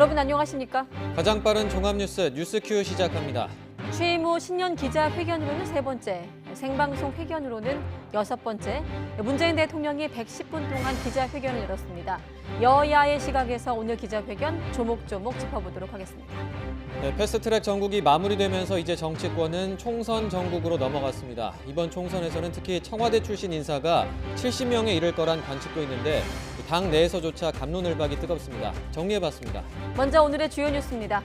여러분 안녕하십니까? 가장 빠른 종합뉴스 뉴스큐 시작합니다. 취임 후 신년 기자회견으로는 세 번째, 생방송 회견으로는 여섯 번째, 문재인 대통령이 110분 동안 기자회견을 열었습니다. 여야의 시각에서 오늘 기자회견 조목조목 짚어보도록 하겠습니다. 네, 패스트트랙 전국이 마무리되면서 이제 정치권은 총선 전국으로 넘어갔습니다. 이번 총선에서는 특히 청와대 출신 인사가 70명에 이를 거란 관측도 있는데 당 내에서조차 갑론을박이 뜨겁습니다. 정리해봤습니다. 먼저 오늘의 주요 뉴스입니다.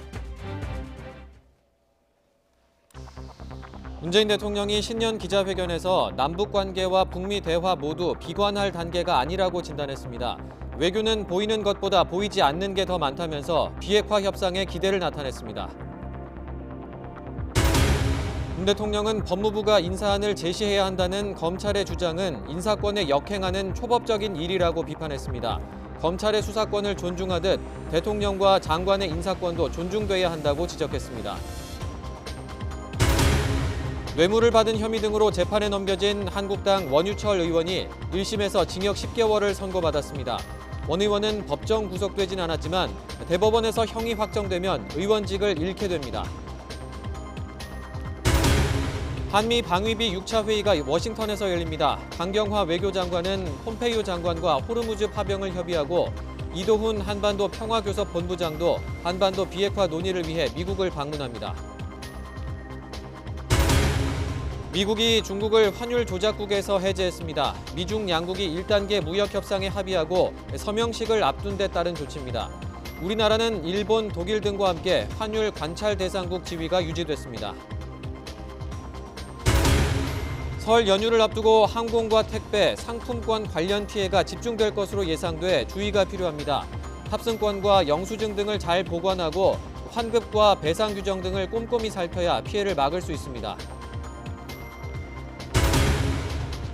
문재인 대통령이 신년 기자회견에서 남북 관계와 북미 대화 모두 비관할 단계가 아니라고 진단했습니다. 외교는 보이는 것보다 보이지 않는 게 더 많다면서 비핵화 협상에 기대를 나타냈습니다. 문 대통령은 법무부가 인사안을 제시해야 한다는 검찰의 주장은 인사권에 역행하는 초법적인 일이라고 비판했습니다. 검찰의 수사권을 존중하듯 대통령과 장관의 인사권도 존중돼야 한다고 지적했습니다. 뇌물을 받은 혐의 등으로 재판에 넘겨진 한국당 원유철 의원이 1심에서 징역 10개월을 선고받았습니다. 원 의원은 법정 구속되진 않았지만 대법원에서 형이 확정되면 의원직을 잃게 됩니다. 한미 방위비 6차 회의가 워싱턴에서 열립니다. 강경화 외교장관은 폼페이오 장관과 호르무즈 파병을 협의하고 이도훈 한반도 평화교섭 본부장도 한반도 비핵화 논의를 위해 미국을 방문합니다. 미국이 중국을 환율 조작국에서 해제했습니다. 미중 양국이 1단계 무역 협상에 합의하고 서명식을 앞둔 데 따른 조치입니다. 우리나라는 일본, 독일 등과 함께 환율 관찰 대상국 지위가 유지됐습니다. 설 연휴를 앞두고 항공과 택배, 상품권 관련 피해가 집중될 것으로 예상돼 주의가 필요합니다. 탑승권과 영수증 등을 잘 보관하고 환급과 배상 규정 등을 꼼꼼히 살펴야 피해를 막을 수 있습니다.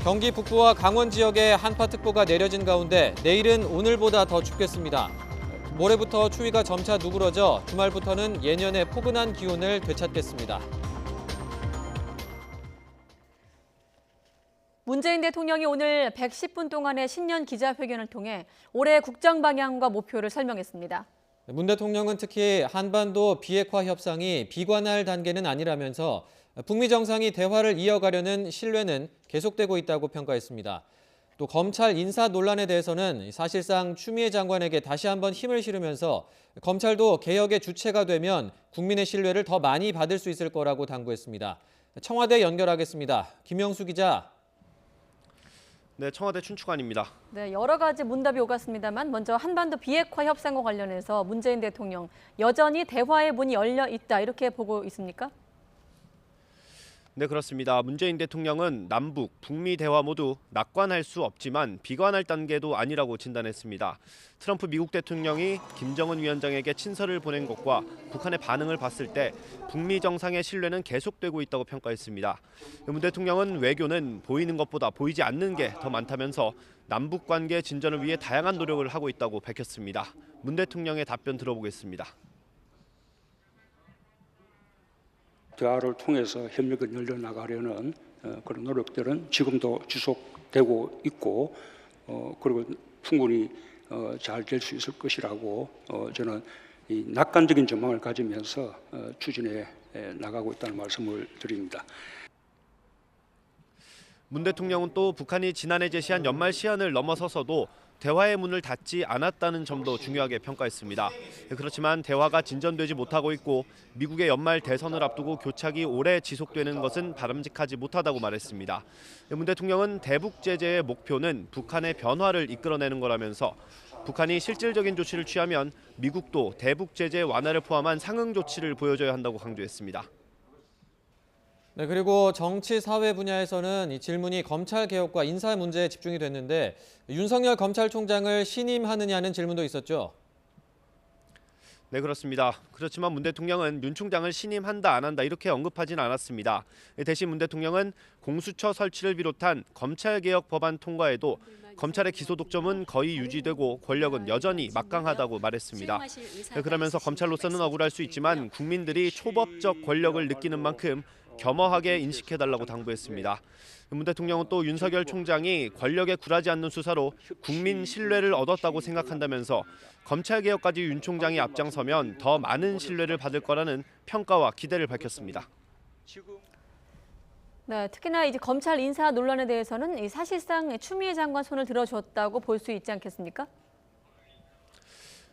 경기 북부와 강원 지역에 한파특보가 내려진 가운데 내일은 오늘보다 더 춥겠습니다. 모레부터 추위가 점차 누그러져 주말부터는 예년의 포근한 기온을 되찾겠습니다. 문재인 대통령이 오늘 110분 동안의 신년 기자회견을 통해 올해 국정 방향과 목표를 설명했습니다. 문 대통령은 특히 한반도 비핵화 협상이 비관할 단계는 아니라면서 북미 정상이 대화를 이어가려는 신뢰는 계속되고 있다고 평가했습니다. 또 검찰 인사 논란에 대해서는 사실상 추미애 장관에게 다시 한번 힘을 실으면서 검찰도 개혁의 주체가 되면 국민의 신뢰를 더 많이 받을 수 있을 거라고 당부했습니다. 청와대 연결하겠습니다. 김영수 기자. 네, 청와대 춘추관입니다. 네, 여러 가지 문답이 오갔습니다만 먼저 한반도 비핵화 협상과 관련해서 문재인 대통령 여전히 대화의 문이 열려 있다 이렇게 보고 있습니까? 네, 그렇습니다. 문재인 대통령은 남북, 북미 대화 모두 낙관할 수 없지만 비관할 단계도 아니라고 진단했습니다. 트럼프 미국 대통령이 김정은 위원장에게 친서를 보낸 것과 북한의 반응을 봤을 때 북미 정상의 신뢰는 계속되고 있다고 평가했습니다. 문 대통령은 외교는 보이는 것보다 보이지 않는 게 더 많다면서 남북 관계 진전을 위해 다양한 노력을 하고 있다고 밝혔습니다. 문 대통령의 답변 들어보겠습니다. 대화를 통해서 협력을 열려나가려는 그런 노력들은 지금도 지속되고 있고 그리고 충분히 잘 될 수 있을 것이라고 저는 이 낙관적인 전망을 가지면서 추진해 나가고 있다는 말씀을 드립니다. 문 대통령은 또 북한이 지난해 제시한 연말 시한을 넘어서서도 대화의 문을 닫지 않았다는 점도 중요하게 평가했습니다. 그렇지만 대화가 진전되지 못하고 있고 미국의 연말 대선을 앞두고 교착이 오래 지속되는 것은 바람직하지 못하다고 말했습니다. 문 대통령은 대북 제재의 목표는 북한의 변화를 이끌어내는 거라면서 북한이 실질적인 조치를 취하면 미국도 대북 제재 완화를 포함한 상응 조치를 보여줘야 한다고 강조했습니다. 네, 그리고 정치 사회 분야에서는 이 질문이 검찰 개혁과 인사 문제에 집중이 됐는데 윤석열 검찰총장을 신임하느냐는 질문도 있었죠. 네, 그렇습니다. 그렇지만 문 대통령은 윤 총장을 신임한다 안 한다 이렇게 언급하진 않았습니다. 대신 문 대통령은 공수처 설치를 비롯한 검찰개혁 법안 통과에도 검찰의 기소 독점은 거의 유지되고 권력은 여전히 막강하다고 말했습니다. 그러면서 검찰로서는 억울할 수 있지만 국민들이 초법적 권력을 느끼는 만큼 겸허하게 인식해달라고 당부했습니다. 문 대통령은 또 윤석열 총장이 권력에 굴하지 않는 수사로 국민 신뢰를 얻었다고 생각한다면서 검찰개혁까지 윤 총장이 앞장서면 더 많은 신뢰를 받을 거라는 평가와 기대를 밝혔습니다. 네, 특히나 이제 검찰 인사 논란에 대해서는 사실상 추미애 장관 손을 들어줬다고 볼 수 있지 않겠습니까?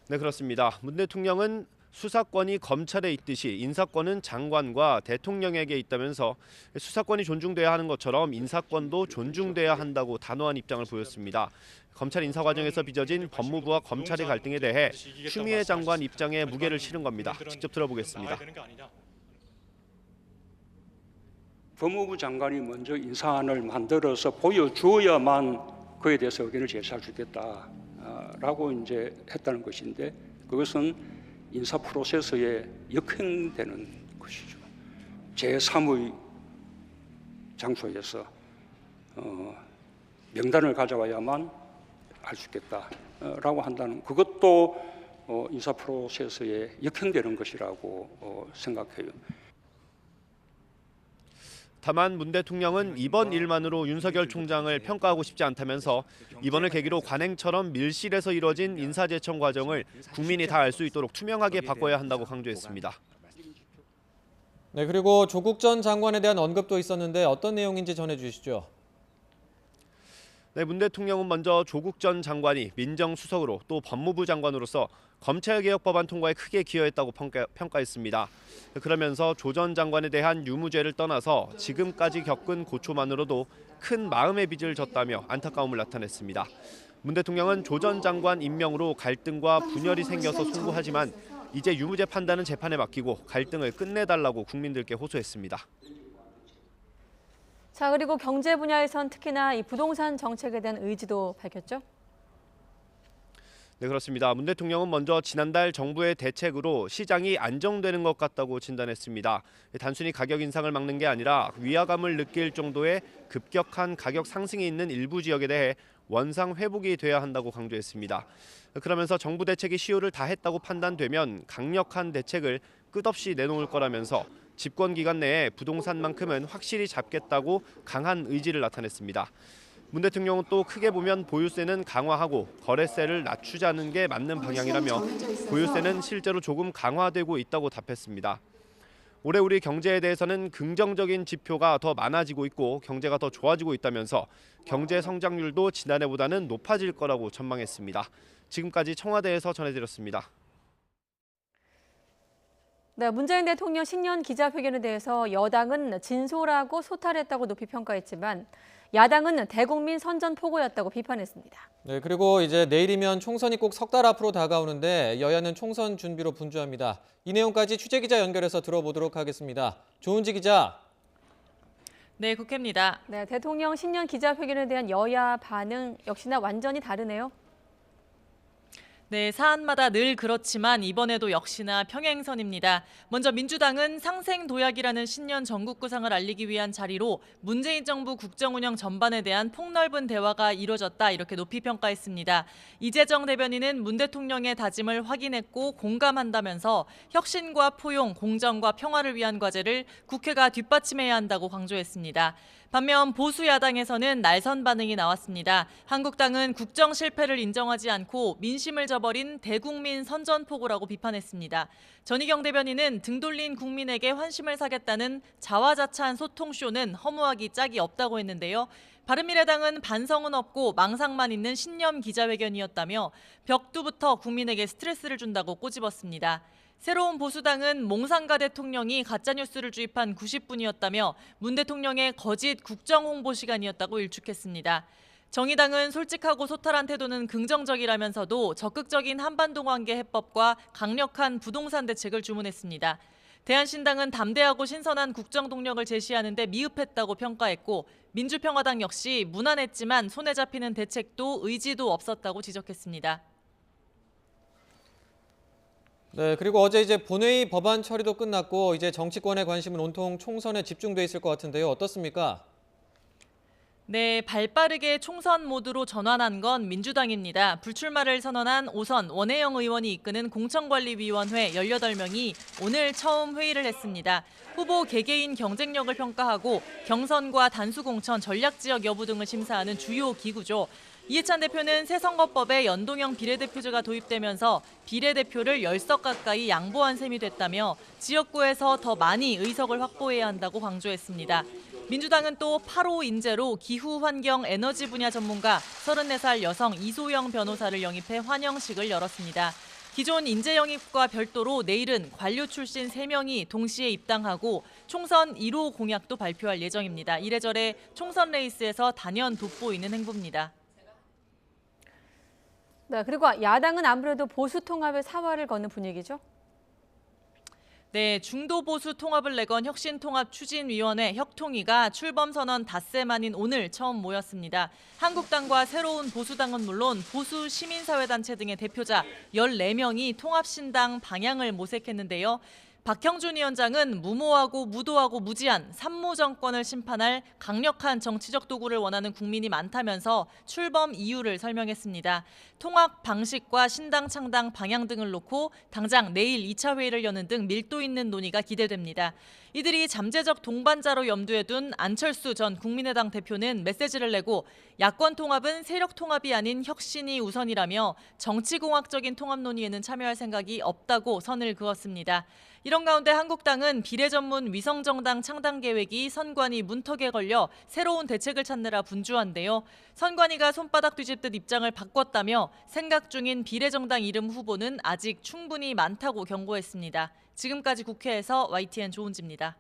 네, 그렇습니다. 문 대통령은 수사권이 검찰에 있듯이 인사권은 장관과 대통령에게 있다면서 수사권이 존중돼야 하는 것처럼 인사권도 존중돼야 한다고 단호한 입장을 보였습니다. 검찰 인사 과정에서 빚어진 법무부와 검찰의 갈등에 대해 추미애 장관 입장에 무게를 실은 겁니다. 직접 들어보겠습니다. 법무부 장관이 먼저 인사안을 만들어서 보여주어야만 그에 대해서 의견을 제시할 수 있겠다라고 이제 했다는 것인데, 그것은 인사 프로세스에 역행되는 것이죠. 제3의 장소에서 명단을 가져와야만 알 수 있겠다라고 한다는, 그것도 인사 프로세스에 역행되는 것이라고 생각해요. 다만 문 대통령은 이번 일만으로 윤석열 총장을 평가하고 싶지 않다면서 이번을 계기로 관행처럼 밀실에서 이뤄진 인사제청 과정을 국민이 다 알 수 있도록 투명하게 바꿔야 한다고 강조했습니다. 네, 그리고 조국 전 장관에 대한 언급도 있었는데 어떤 내용인지 전해주시죠. 네, 문 대통령은 먼저 조국 전 장관이 민정수석으로 또 법무부 장관으로서 검찰개혁 법안 통과에 크게 기여했다고 평가했습니다. 그러면서 조 전 장관에 대한 유무죄를 떠나서 지금까지 겪은 고초만으로도 큰 마음의 빚을 졌다며 안타까움을 나타냈습니다. 문 대통령은 조 전 장관 임명으로 갈등과 분열이 생겨서 송구하지만 이제 유무죄 판단은 재판에 맡기고 갈등을 끝내달라고 국민들께 호소했습니다. 자, 그리고 경제 분야에선 특히나 이 부동산 정책에 대한 의지도 밝혔죠. 네, 그렇습니다. 문 대통령은 먼저 지난달 정부의 대책으로 시장이 안정되는 것 같다고 진단했습니다. 단순히 가격 인상을 막는 게 아니라 위화감을 느낄 정도의 급격한 가격 상승이 있는 일부 지역에 대해 원상 회복이 돼야 한다고 강조했습니다. 그러면서 정부 대책이 시효를 다했다고 판단되면 강력한 대책을 끝없이 내놓을 거라면서 집권 기간 내에 부동산만큼은 확실히 잡겠다고 강한 의지를 나타냈습니다. 문 대통령은 또 크게 보면 보유세는 강화하고 거래세를 낮추자는 게 맞는 방향이라며 보유세는 실제로 조금 강화되고 있다고 답했습니다. 올해 우리 경제에 대해서는 긍정적인 지표가 더 많아지고 있고 경제가 더 좋아지고 있다면서 경제 성장률도 지난해보다는 높아질 거라고 전망했습니다. 지금까지 청와대에서 전해드렸습니다. 네, 문재인 대통령 신년 기자회견에 대해서 여당은 진솔하고 소탈했다고 높이 평가했지만 야당은 대국민 선전포고였다고 비판했습니다. 네, 그리고 이제 내일이면 총선이 꼭 석 달 앞으로 다가오는데 여야는 총선 준비로 분주합니다. 이 내용까지 취재기자 연결해서 들어보도록 하겠습니다. 조은지 기자. 네, 국회입니다. 네, 대통령 신년 기자회견에 대한 여야 반응 역시나 완전히 다르네요. 네, 사안마다 늘 그렇지만 이번에도 역시나 평행선입니다. 먼저 민주당은 상생도약이라는 신년 전국구상을 알리기 위한 자리로 문재인 정부 국정운영 전반에 대한 폭넓은 대화가 이뤄졌다 이렇게 높이 평가했습니다. 이재정 대변인은 문 대통령의 다짐을 확인했고 공감한다면서 혁신과 포용, 공정과 평화를 위한 과제를 국회가 뒷받침해야 한다고 강조했습니다. 반면 보수 야당에서는 날선 반응이 나왔습니다. 한국당은 국정 실패를 인정하지 않고 민심을 저버린 대국민 선전포고라고 비판했습니다. 전희경 대변인은 등 돌린 국민에게 환심을 사겠다는 자화자찬 소통쇼는 허무하기 짝이 없다고 했는데요. 바른미래당은 반성은 없고 망상만 있는 신년 기자회견이었다며 벽두부터 국민에게 스트레스를 준다고 꼬집었습니다. 새로운 보수당은 몽상가 대통령이 가짜뉴스를 주입한 90분이었다며 문 대통령의 거짓 국정홍보 시간이었다고 일축했습니다. 정의당은 솔직하고 소탈한 태도는 긍정적이라면서도 적극적인 한반도 관계 해법과 강력한 부동산 대책을 주문했습니다. 대한신당은 담대하고 신선한 국정 동력을 제시하는데 미흡했다고 평가했고 민주평화당 역시 무난했지만 손에 잡히는 대책도 의지도 없었다고 지적했습니다. 네, 그리고 어제 이제 본회의 법안 처리도 끝났고 이제 정치권의 관심은 온통 총선에 집중돼 있을 것 같은데요. 어떻습니까? 네, 발빠르게 총선 모드로 전환한 건 민주당입니다. 불출마를 선언한 5선 원혜영 의원이 이끄는 공천관리위원회 18명이 오늘 처음 회의를 했습니다. 후보 개개인 경쟁력을 평가하고 경선과 단수공천, 전략지역 여부 등을 심사하는 주요 기구죠. 이해찬 대표는 새 선거법에 연동형 비례대표제가 도입되면서 비례대표를 10석 가까이 양보한 셈이 됐다며 지역구에서 더 많이 의석을 확보해야 한다고 강조했습니다. 민주당은 또 8호 인재로 기후, 환경, 에너지 분야 전문가 34살 여성 이소영 변호사를 영입해 환영식을 열었습니다. 기존 인재 영입과 별도로 내일은 관료 출신 3명이 동시에 입당하고 총선 1호 공약도 발표할 예정입니다. 이래저래 총선 레이스에서 단연 돋보이는 행보입니다. 네, 그리고 야당은 아무래도 보수 통합의 사활을 거는 분위기죠. 네, 중도 보수 통합을 내건 혁신통합추진위원회 혁통위가 출범 선언 닷새 만인 오늘 처음 모였습니다. 한국당과 새로운 보수당은 물론 보수 시민사회단체 등의 대표자 14명이 통합신당 방향을 모색했는데요. 박형준 위원장은 무모하고 무도하고 무지한 산무 정권을 심판할 강력한 정치적 도구를 원하는 국민이 많다면서 출범 이유를 설명했습니다. 통합 방식과 신당 창당 방향 등을 놓고 당장 내일 2차 회의를 여는 등 밀도 있는 논의가 기대됩니다. 이들이 잠재적 동반자로 염두에 둔 안철수 전 국민의당 대표는 메시지를 내고 야권 통합은 세력 통합이 아닌 혁신이 우선이라며 정치공학적인 통합 논의에는 참여할 생각이 없다고 선을 그었습니다. 이런 가운데 한국당은 비례전문 위성정당 창당 계획이 선관위 문턱에 걸려 새로운 대책을 찾느라 분주한데요. 선관위가 손바닥 뒤집듯 입장을 바꿨다며 생각 중인 비례정당 이름 후보는 아직 충분히 많다고 경고했습니다. 지금까지 국회에서 YTN 조은지입니다.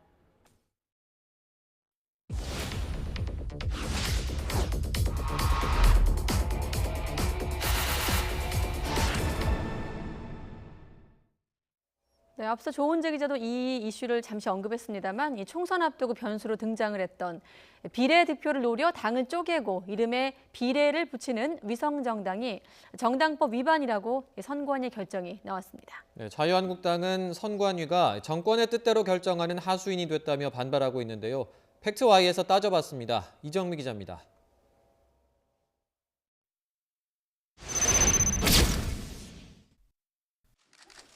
네, 앞서 조은재 기자도 이 이슈를 잠시 언급했습니다만 이 총선 앞두고 변수로 등장을 했던 비례대표를 노려 당을 쪼개고 이름에 비례를 붙이는 위성정당이 정당법 위반이라고 선관위 결정이 나왔습니다. 네, 자유한국당은 선관위가 정권의 뜻대로 결정하는 하수인이 됐다며 반발하고 있는데요. 팩트Y에서 따져봤습니다. 이정미 기자입니다.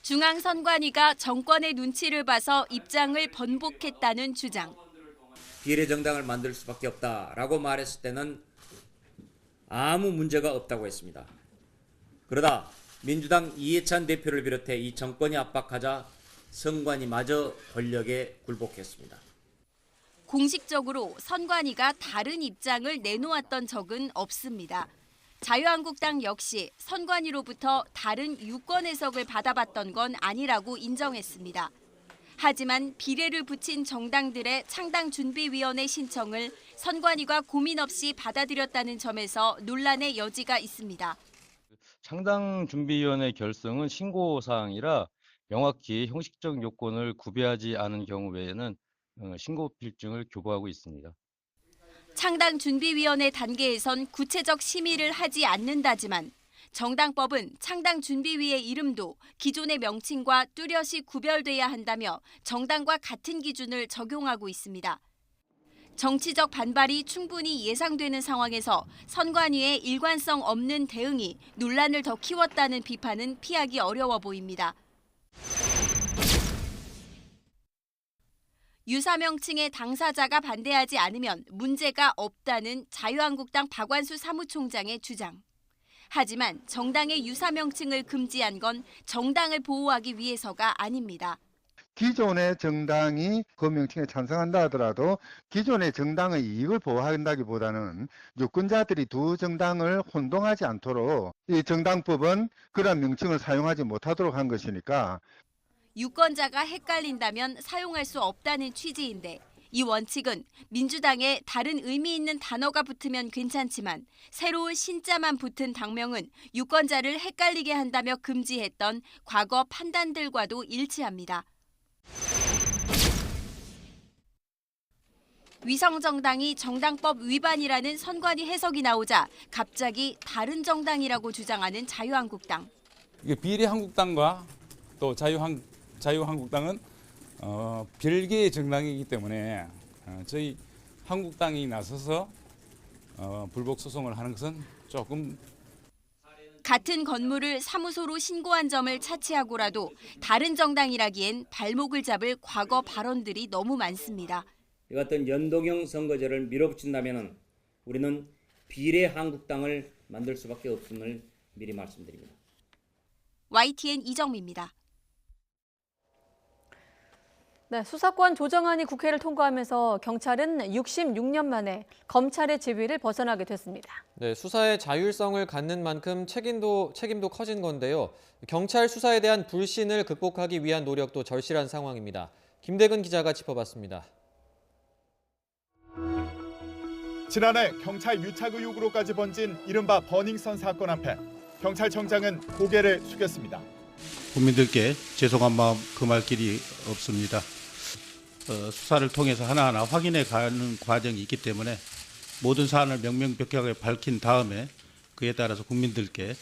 중앙선관위가 정권의 눈치를 봐서 입장을 번복했다는 주장. 비례정당을 만들 수밖에 없다라고 말했을 때는 아무 문제가 없다고 했습니다. 그러다 민주당 이해찬 대표를 비롯해 이 정권이 압박하자 선관위마저 권력에 굴복했습니다. 공식적으로 선관위가 다른 입장을 내놓았던 적은 없습니다. 자유한국당 역시 선관위로부터 다른 유권 해석을 받아봤던 건 아니라고 인정했습니다. 하지만 비례를 붙인 정당들의 창당준비위원회 신청을 선관위가 고민 없이 받아들였다는 점에서 논란의 여지가 있습니다. 창당준비위원회 결성은 신고사항이라 명확히 형식적 요건을 구비하지 않은 경우 외에는 신고 필증을 교부하고 있습니다. 창당준비위원회 단계에선 구체적 심의를 하지 않는다지만 정당법은 창당준비위의 이름도 기존의 명칭과 뚜렷이 구별돼야 한다며 정당과 같은 기준을 적용하고 있습니다. 정치적 반발이 충분히 예상되는 상황에서 선관위의 일관성 없는 대응이 논란을 더 키웠다는 비판은 피하기 어려워 보입니다. 유사 명칭의 당사자가 반대하지 않으면 문제가 없다는 자유한국당 박완수 사무총장의 주장. 하지만 정당의 유사 명칭을 금지한 건 정당을 보호하기 위해서가 아닙니다. 기존의 정당이 그 명칭에 찬성한다 하더라도 기존의 정당의 이익을 보호한다기보다는 유권자들이 두 정당을 혼동하지 않도록 이 정당법은 그런 명칭을 사용하지 못하도록 한 것이니까 유권자가 헷갈린다면 사용할 수 없다는 취지인데 이 원칙은 민주당에 다른 의미 있는 단어가 붙으면 괜찮지만 새로운 신자만 붙은 당명은 유권자를 헷갈리게 한다며 금지했던 과거 판단들과도 일치합니다. 위성정당이 정당법 위반이라는 선관위 해석이 나오자 갑자기 다른 정당이라고 주장하는 자유한국당. 이게 비례한국당과 또 자유한국당은 별개의 정당이기 때문에 저희 한국당이 나서서 불복 소송을 하는 것은 조금 같은 건물을 사무소로 신고한 점을 차치하고라도 다른 정당이라기엔 발목을 잡을 과거 발언들이 너무 많습니다. 이 같은 연동형 선거제를 밀어붙인다면 우리는 비례 한국당을 만들 수밖에 없음을 미리 말씀드립니다. YTN 이정미입니다. 네, 수사권 조정안이 국회를 통과하면서 경찰은 66년 만에 검찰의 지위를 벗어나게 됐습니다. 네, 수사의 자율성을 갖는 만큼 책임도 커진 건데요. 경찰 수사에 대한 불신을 극복하기 위한 노력도 절실한 상황입니다. 김대근 기자가 짚어봤습니다. 지난해 경찰 유착 의혹으로까지 번진 이른바 버닝썬 사건 앞에 경찰청장은 고개를 숙였습니다. 국민들께 죄송한 마음 금할 길이 없습니다. 수사를 통해서 하나하나 확인해 가는 과정이 있기 때문에 모든 사안을 명명백백하게 밝힌 다음에 그에 따라서 국민들께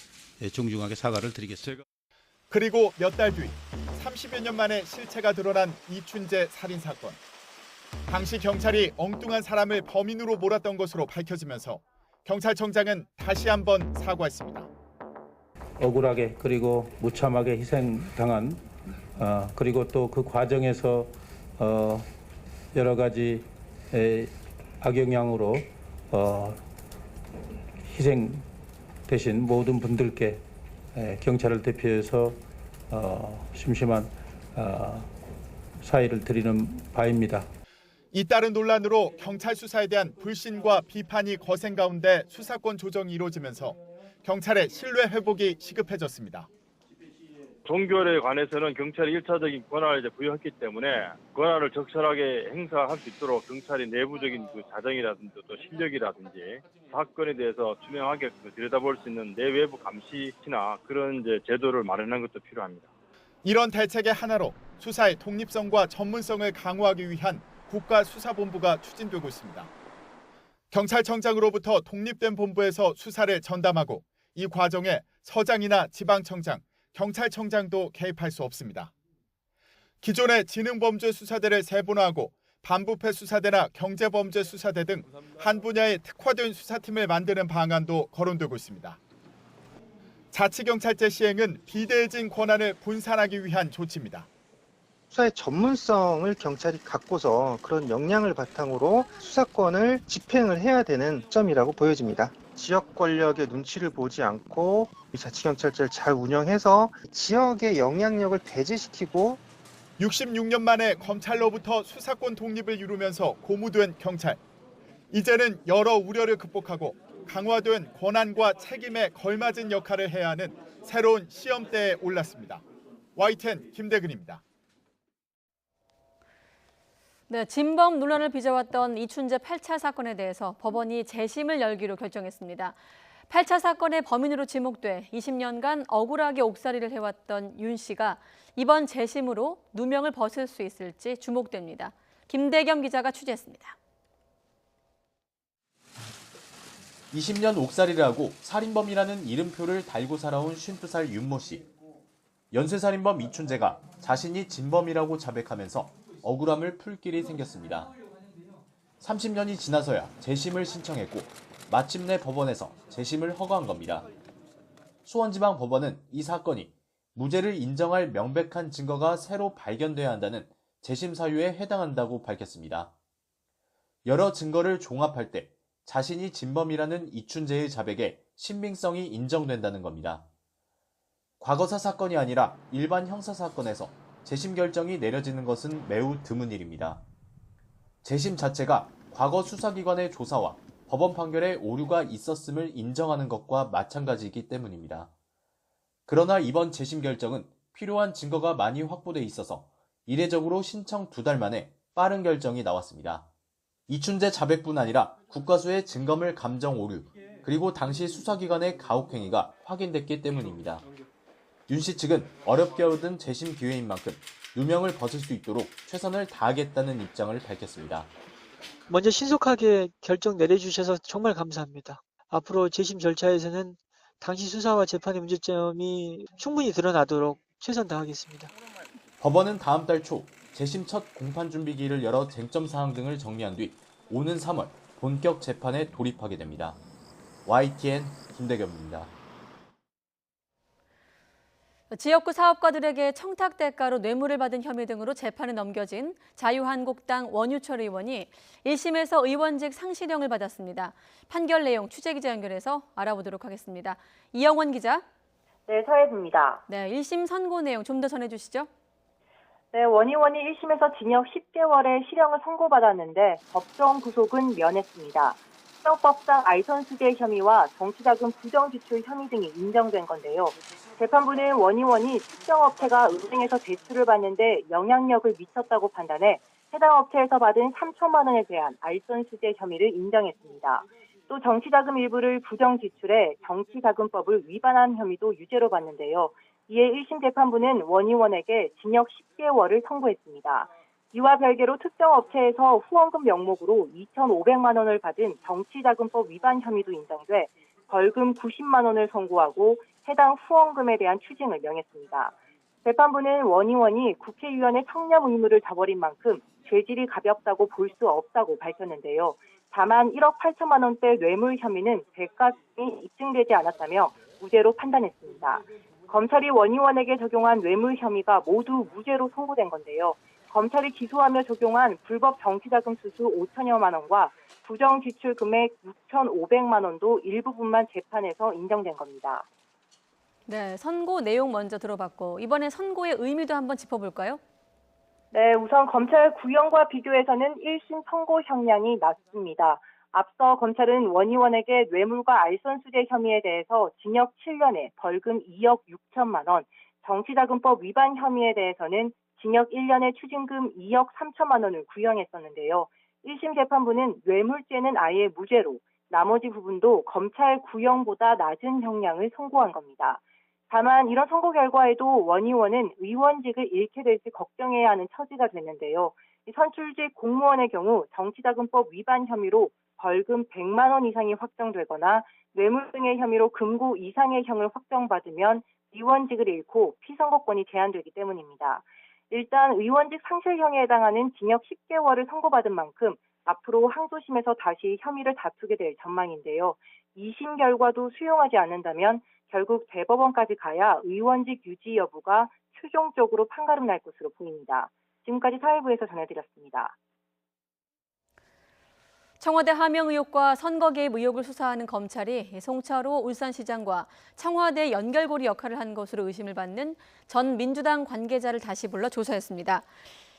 정중하게 사과를 드리겠습니다. 그리고 몇 달 뒤 30여 년 만에 실체가 드러난 이춘재 살인 사건. 당시 경찰이 엉뚱한 사람을 범인으로 몰았던 것으로 밝혀지면서 경찰청장은 다시 한번 사과했습니다. 억울하게 그리고 무참하게 희생당한 그리고 또 그 과정에서 여러 가지 악영향으로 희생되신 모든 분들께 경찰을 대표해서 심심한 사의를 드리는 바입니다. 잇따른 논란으로 경찰 수사에 대한 불신과 비판이 거센 가운데 수사권 조정이 이루어지면서 경찰의 신뢰 회복이 시급해졌습니다. 종결에 관해서는 경찰이 1차적인 권한을 부여했기 때문에 권한을 적절하게 행사할 수 있도록 경찰이 내부적인 그 자정이라든지 또 실력이라든지 사건에 대해서 투명하게 들여다볼 수 있는 내외부 감시나 그런 제도를 마련하는 것도 필요합니다. 이런 대책의 하나로 수사의 독립성과 전문성을 강화하기 위한 국가수사본부가 추진되고 있습니다. 경찰청장으로부터 독립된 본부에서 수사를 전담하고 이 과정에 서장이나 지방청장, 경찰청장도 개입할 수 없습니다. 기존의 지능범죄수사대를 세분화하고 반부패 수사대나 경제범죄수사대 등 한 분야의 특화된 수사팀을 만드는 방안도 거론되고 있습니다. 자치경찰제 시행은 비대해진 권한을 분산하기 위한 조치입니다. 수사의 전문성을 경찰이 갖고서 그런 역량을 바탕으로 수사권을 집행을 해야 되는 점이라고 보여집니다. 지역 권력의 눈치를 보지 않고 자치경찰제를 잘 운영해서 지역의 영향력을 배제시키고 66년 만에 검찰로부터 수사권 독립을 이루면서 고무된 경찰. 이제는 여러 우려를 극복하고 강화된 권한과 책임에 걸맞은 역할을 해야 하는 새로운 시험대에 올랐습니다. YTN 김대근입니다. 네, 진범 논란을 빚어왔던 이춘재 8차 사건에 대해서 법원이 재심을 열기로 결정했습니다. 8차 사건의 범인으로 지목돼 20년간 억울하게 옥살이를 해왔던 윤 씨가 이번 재심으로 누명을 벗을 수 있을지 주목됩니다. 김대겸 기자가 취재했습니다. 20년 옥살이를 하고 살인범이라는 이름표를 달고 살아온 52살 윤모 씨. 연쇄살인범 이춘재가 자신이 진범이라고 자백하면서 억울함을 풀 길이 생겼습니다. 30년이 지나서야 재심을 신청했고 마침내 법원에서 재심을 허가한 겁니다. 수원지방법원은 이 사건이 무죄를 인정할 명백한 증거가 새로 발견돼야 한다는 재심 사유에 해당한다고 밝혔습니다. 여러 증거를 종합할 때 자신이 진범이라는 이춘재의 자백에 신빙성이 인정된다는 겁니다. 과거사 사건이 아니라 일반 형사사건에서 재심 결정이 내려지는 것은 매우 드문 일입니다. 재심 자체가 과거 수사기관의 조사와 법원 판결에 오류가 있었음을 인정하는 것과 마찬가지이기 때문입니다. 그러나 이번 재심 결정은 필요한 증거가 많이 확보돼 있어서 이례적으로 신청 2달 만에 빠른 결정이 나왔습니다. 이춘재 자백뿐 아니라 국과수의 증거물 감정 오류, 그리고 당시 수사기관의 가혹행위가 확인됐기 때문입니다. 윤 씨 측은 어렵게 얻은 재심 기회인 만큼 누명을 벗을 수 있도록 최선을 다하겠다는 입장을 밝혔습니다. 먼저 신속하게 결정 내려주셔서 정말 감사합니다. 앞으로 재심 절차에서는 당시 수사와 재판의 문제점이 충분히 드러나도록 최선 다하겠습니다. 법원은 다음 달 초 재심 첫 공판 준비기일을 열어 쟁점 사항 등을 정리한 뒤 오는 3월 본격 재판에 돌입하게 됩니다. YTN 김대겸입니다. 지역구 사업가들에게 청탁 대가로 뇌물을 받은 혐의 등으로 재판에 넘겨진 자유한국당 원유철 의원이 1심에서 의원직 상실형을 받았습니다. 판결 내용 취재기자 연결해서 알아보도록 하겠습니다. 이영원 기자. 네, 서혜부입니다. 네, 1심 선고 내용 좀 더 전해주시죠. 네, 원 의원이 1심에서 징역 10개월의 실형을 선고받았는데 법정 구속은 면했습니다. 형법상 알선수재 혐의와 정치자금 부정지출 혐의 등이 인정된 건데요. 재판부는 원 의원이 특정 업체가 은행에서 대출을 받는데 영향력을 미쳤다고 판단해 해당 업체에서 받은 3천만 원에 대한 알선수재 혐의를 인정했습니다. 또 정치자금 일부를 부정지출해 정치자금법을 위반한 혐의도 유죄로 봤는데요. 이에 1심 재판부는 원 의원에게 징역 10개월을 선고했습니다. 이와 별개로 특정 업체에서 후원금 명목으로 2,500만 원을 받은 정치자금법 위반 혐의도 인정돼 벌금 90만 원을 선고하고 해당 후원금에 대한 추징을 명했습니다. 재판부는 원 의원이 국회의원의 청렴 의무를 저버린 만큼 죄질이 가볍다고 볼 수 없다고 밝혔는데요. 다만 1억 8천만 원대 뇌물 혐의는 대가성이 입증되지 않았다며 무죄로 판단했습니다. 검찰이 원 의원에게 적용한 뇌물 혐의가 모두 무죄로 선고된 건데요. 검찰이 기소하며 적용한 불법 정치자금 수수 5천여만 원과 부정 지출 금액 6,500만 원도 일부분만 재판에서 인정된 겁니다. 네, 선고 내용 먼저 들어봤고 이번에 선고의 의미도 한번 짚어볼까요? 네, 우선 검찰 구형과 비교해서는 1심 선고 형량이 낮습니다. 앞서 검찰은 원 의원에게 뇌물과 알선수재 혐의에 대해서 징역 7년에 벌금 2억 6천만 원, 정치자금법 위반 혐의에 대해서는 징역 1년에 추징금 2억 3천만 원을 구형했었는데요. 1심 재판부는 뇌물죄는 아예 무죄로 나머지 부분도 검찰 구형보다 낮은 형량을 선고한 겁니다. 다만 이런 선고 결과에도 원 의원은 의원직을 잃게 될지 걱정해야 하는 처지가 되는데요. 선출직 공무원의 경우 정치자금법 위반 혐의로 벌금 100만 원 이상이 확정되거나 뇌물 등의 혐의로 금고 이상의 형을 확정받으면 의원직을 잃고 피선거권이 제한되기 때문입니다. 일단 의원직 상실형에 해당하는 징역 10개월을 선고받은 만큼 앞으로 항소심에서 다시 혐의를 다투게 될 전망인데요. 2심 결과도 수용하지 않는다면 결국 대법원까지 가야 의원직 유지 여부가 최종적으로 판가름 날 것으로 보입니다. 지금까지 사회부에서 전해드렸습니다. 청와대 하명 의혹과 선거 개입 의혹을 수사하는 검찰이 송철호 울산시장과 청와대 연결고리 역할을 한 것으로 의심을 받는 전 민주당 관계자를 다시 불러 조사했습니다.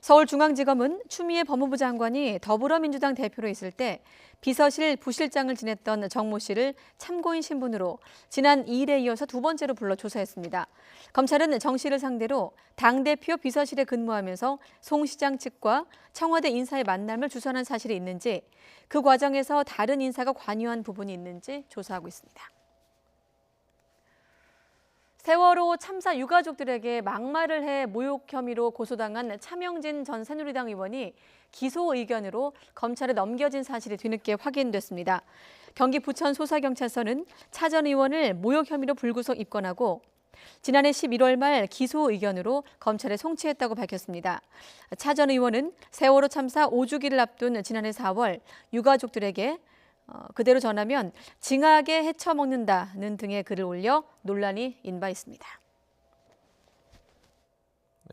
서울중앙지검은 추미애 법무부 장관이 더불어민주당 대표로 있을 때 비서실 부실장을 지냈던 정모 씨를 참고인 신분으로 지난 2일에 이어서 두 번째로 불러 조사했습니다. 검찰은 정 씨를 상대로 당대표 비서실에 근무하면서 송 시장 측과 청와대 인사의 만남을 주선한 사실이 있는지, 그 과정에서 다른 인사가 관여한 부분이 있는지 조사하고 있습니다. 세월호 참사 유가족들에게 막말을 해 모욕 혐의로 고소당한 차명진 전 새누리당 의원이 기소 의견으로 검찰에 넘겨진 사실이 뒤늦게 확인됐습니다. 경기 부천 소사경찰서는 차 전 의원을 모욕 혐의로 불구속 입건하고 지난해 11월 말 기소 의견으로 검찰에 송치했다고 밝혔습니다. 차 전 의원은 세월호 참사 5주기를 앞둔 지난해 4월 유가족들에게 그대로 전하면 징하게 헤쳐먹는다는 등의 글을 올려 논란이 인바 있습니다.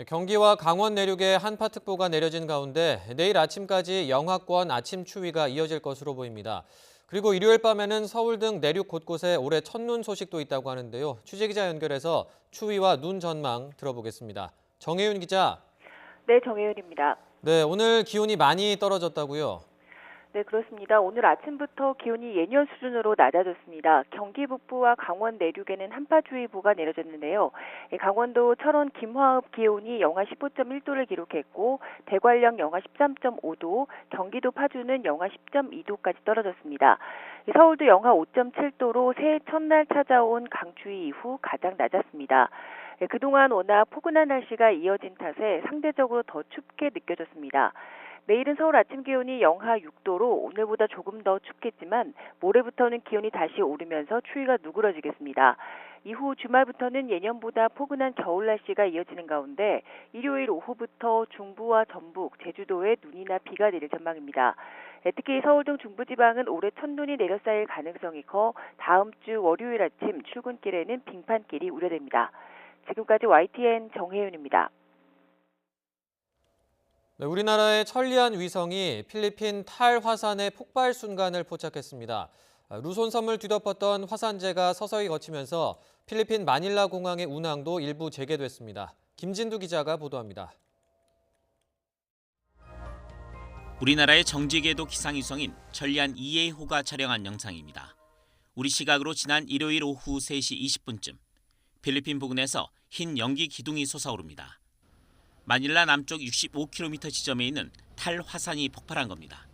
경기와 강원 내륙에 한파특보가 내려진 가운데 내일 아침까지 영하권 아침 추위가 이어질 것으로 보입니다. 그리고 일요일 밤에는 서울 등 내륙 곳곳에 올해 첫눈 소식도 있다고 하는데요. 취재기자 연결해서 추위와 눈 전망 들어보겠습니다. 정혜윤 기자. 네, 정혜윤입니다. 네, 오늘 기온이 많이 떨어졌다고요? 네, 그렇습니다. 오늘 아침부터 기온이 예년 수준으로 낮아졌습니다. 경기 북부와 강원 내륙에는 한파주의보가 내려졌는데요. 강원도 철원 김화읍 기온이 영하 15.1도를 기록했고 대관령 영하 13.5도, 경기도 파주는 영하 10.2도까지 떨어졌습니다. 서울도 영하 5.7도로 새해 첫날 찾아온 강추위 이후 가장 낮았습니다. 그동안 워낙 포근한 날씨가 이어진 탓에 상대적으로 더 춥게 느껴졌습니다. 내일은 서울 아침 기온이 영하 6도로 오늘보다 조금 더 춥겠지만 모레부터는 기온이 다시 오르면서 추위가 누그러지겠습니다. 이후 주말부터는 예년보다 포근한 겨울 날씨가 이어지는 가운데 일요일 오후부터 중부와 전북, 제주도에 눈이나 비가 내릴 전망입니다. 특히 서울 등 중부지방은 올해 첫눈이 내려 쌓일 가능성이 커 다음 주 월요일 아침 출근길에는 빙판길이 우려됩니다. 지금까지 YTN 정혜윤입니다. 네, 우리나라의 천리안 위성이 필리핀 탈화산의 폭발 순간을 포착했습니다. 루손 섬을 뒤덮었던 화산재가 서서히 걷히면서 필리핀 마닐라 공항의 운항도 일부 재개됐습니다. 김진두 기자가 보도합니다. 우리나라의 정지궤도 기상위성인 천리안 2A호가 촬영한 영상입니다. 우리 시각으로 지난 일요일 오후 3시 20분쯤 필리핀 부근에서 흰 연기 기둥이 솟아오릅니다. 마닐라 남쪽 65km 지점에 있는 탈화산이 폭발한 겁니다.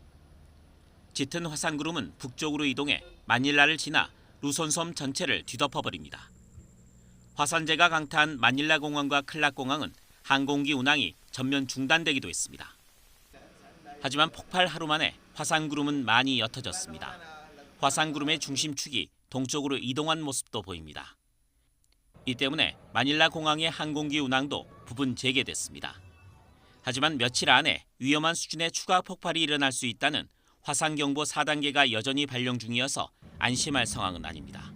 짙은 화산구름은 북쪽으로 이동해 마닐라를 지나 루손섬 전체를 뒤덮어버립니다. 화산재가 강타한 마닐라 공항과 클락 공항은 항공기 운항이 전면 중단되기도 했습니다. 하지만 폭발 하루 만에 화산구름은 많이 옅어졌습니다. 화산구름의 중심축이 동쪽으로 이동한 모습도 보입니다. 이 때문에 마닐라 공항의 항공기 운항도 부분 재개됐습니다. 하지만 며칠 안에 위험한 수준의 추가 폭발이 일어날 수 있다는 화산경보 4단계가 여전히 발령 중이어서 안심할 상황은 아닙니다.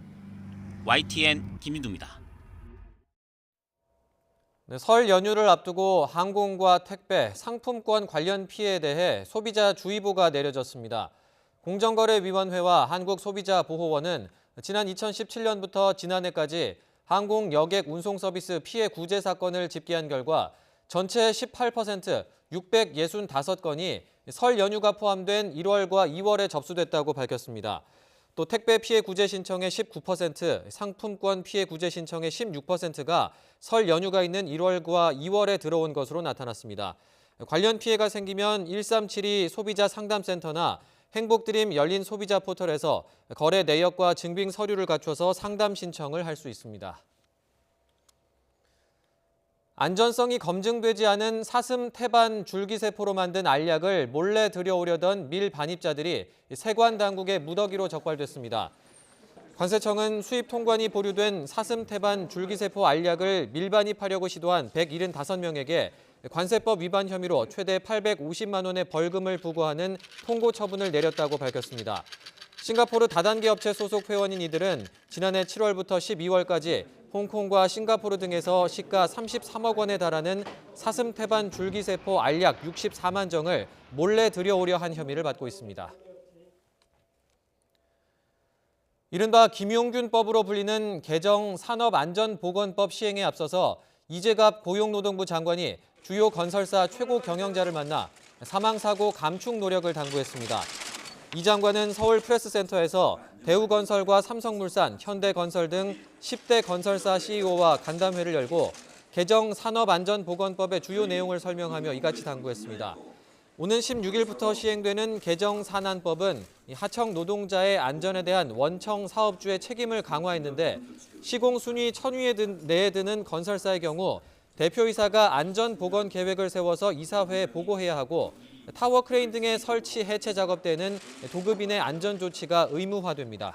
YTN 김인두입니다. 네, 설 연휴를 앞두고 항공과 택배, 상품권 관련 피해에 대해 소비자 주의보가 내려졌습니다. 공정거래위원회와 한국소비자보호원은 지난 2017년부터 지난해까지 항공 여객 운송 서비스 피해 구제 사건을 집계한 결과 전체 18%, 665건이 설 연휴가 포함된 1월과 2월에 접수됐다고 밝혔습니다. 또 택배 피해 구제 신청의 19%, 상품권 피해 구제 신청의 16%가 설 연휴가 있는 1월과 2월에 들어온 것으로 나타났습니다. 관련 피해가 생기면 1372 소비자 상담센터나 행복드림 열린 소비자 포털에서 거래 내역과 증빙 서류를 갖춰서 상담 신청을 할 수 있습니다. 안전성이 검증되지 않은 사슴 태반 줄기세포로 만든 알약을 몰래 들여오려던 밀 반입자들이 세관 당국의 무더기로 적발됐습니다. 관세청은 수입 통관이 보류된 사슴 태반 줄기세포 알약을 밀반입하려고 시도한 175명에게 관세법 위반 혐의로 최대 850만 원의 벌금을 부과하는 통고 처분을 내렸다고 밝혔습니다. 싱가포르 다단계 업체 소속 회원인 이들은 지난해 7월부터 12월까지 홍콩과 싱가포르 등에서 시가 33억 원에 달하는 사슴 태반 줄기세포 알약 64만 정을 몰래 들여오려 한 혐의를 받고 있습니다. 이른바 김용균법으로 불리는 개정 산업안전보건법 시행에 앞서서 이재갑 고용노동부 장관이 주요 건설사 최고 경영자를 만나 사망사고 감축 노력을 당부했습니다. 이 장관은 서울 프레스센터에서 대우건설과 삼성물산, 현대건설 등 10대 건설사 CEO와 간담회를 열고 개정 산업안전보건법의 주요 내용을 설명하며 이같이 당부했습니다. 오는 16일부터 시행되는 개정 산안법은 하청 노동자의 안전에 대한 원청 사업주의 책임을 강화했는데 시공 순위 1000위 내에 드는 건설사의 경우 대표이사가 안전보건 계획을 세워서 이사회에 보고해야 하고 타워 크레인 등의 설치 해체 작업 때는 도급인의 안전 조치가 의무화됩니다.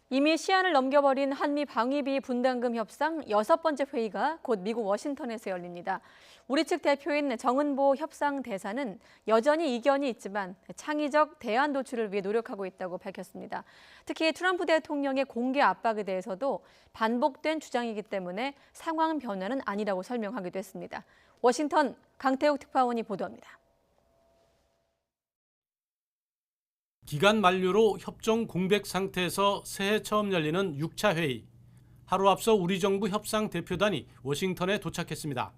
이미 시한을 넘겨버린 한미 방위비 분담금 협상 6번째 회의가 곧 미국 워싱턴에서 열립니다. 우리 측 대표인 정은보 협상 대사는 여전히 이견이 있지만 창의적 대안 도출을 위해 노력하고 있다고 밝혔습니다. 특히 트럼프 대통령의 공개 압박에 대해서도 반복된 주장이기 때문에 상황 변화는 아니라고 설명하기도 했습니다. 워싱턴 강태욱 특파원이 보도합니다. 기간 만료로 협정 공백 상태에서 새해 처음 열리는 6차 회의. 하루 앞서 우리 정부 협상 대표단이 워싱턴에 도착했습니다.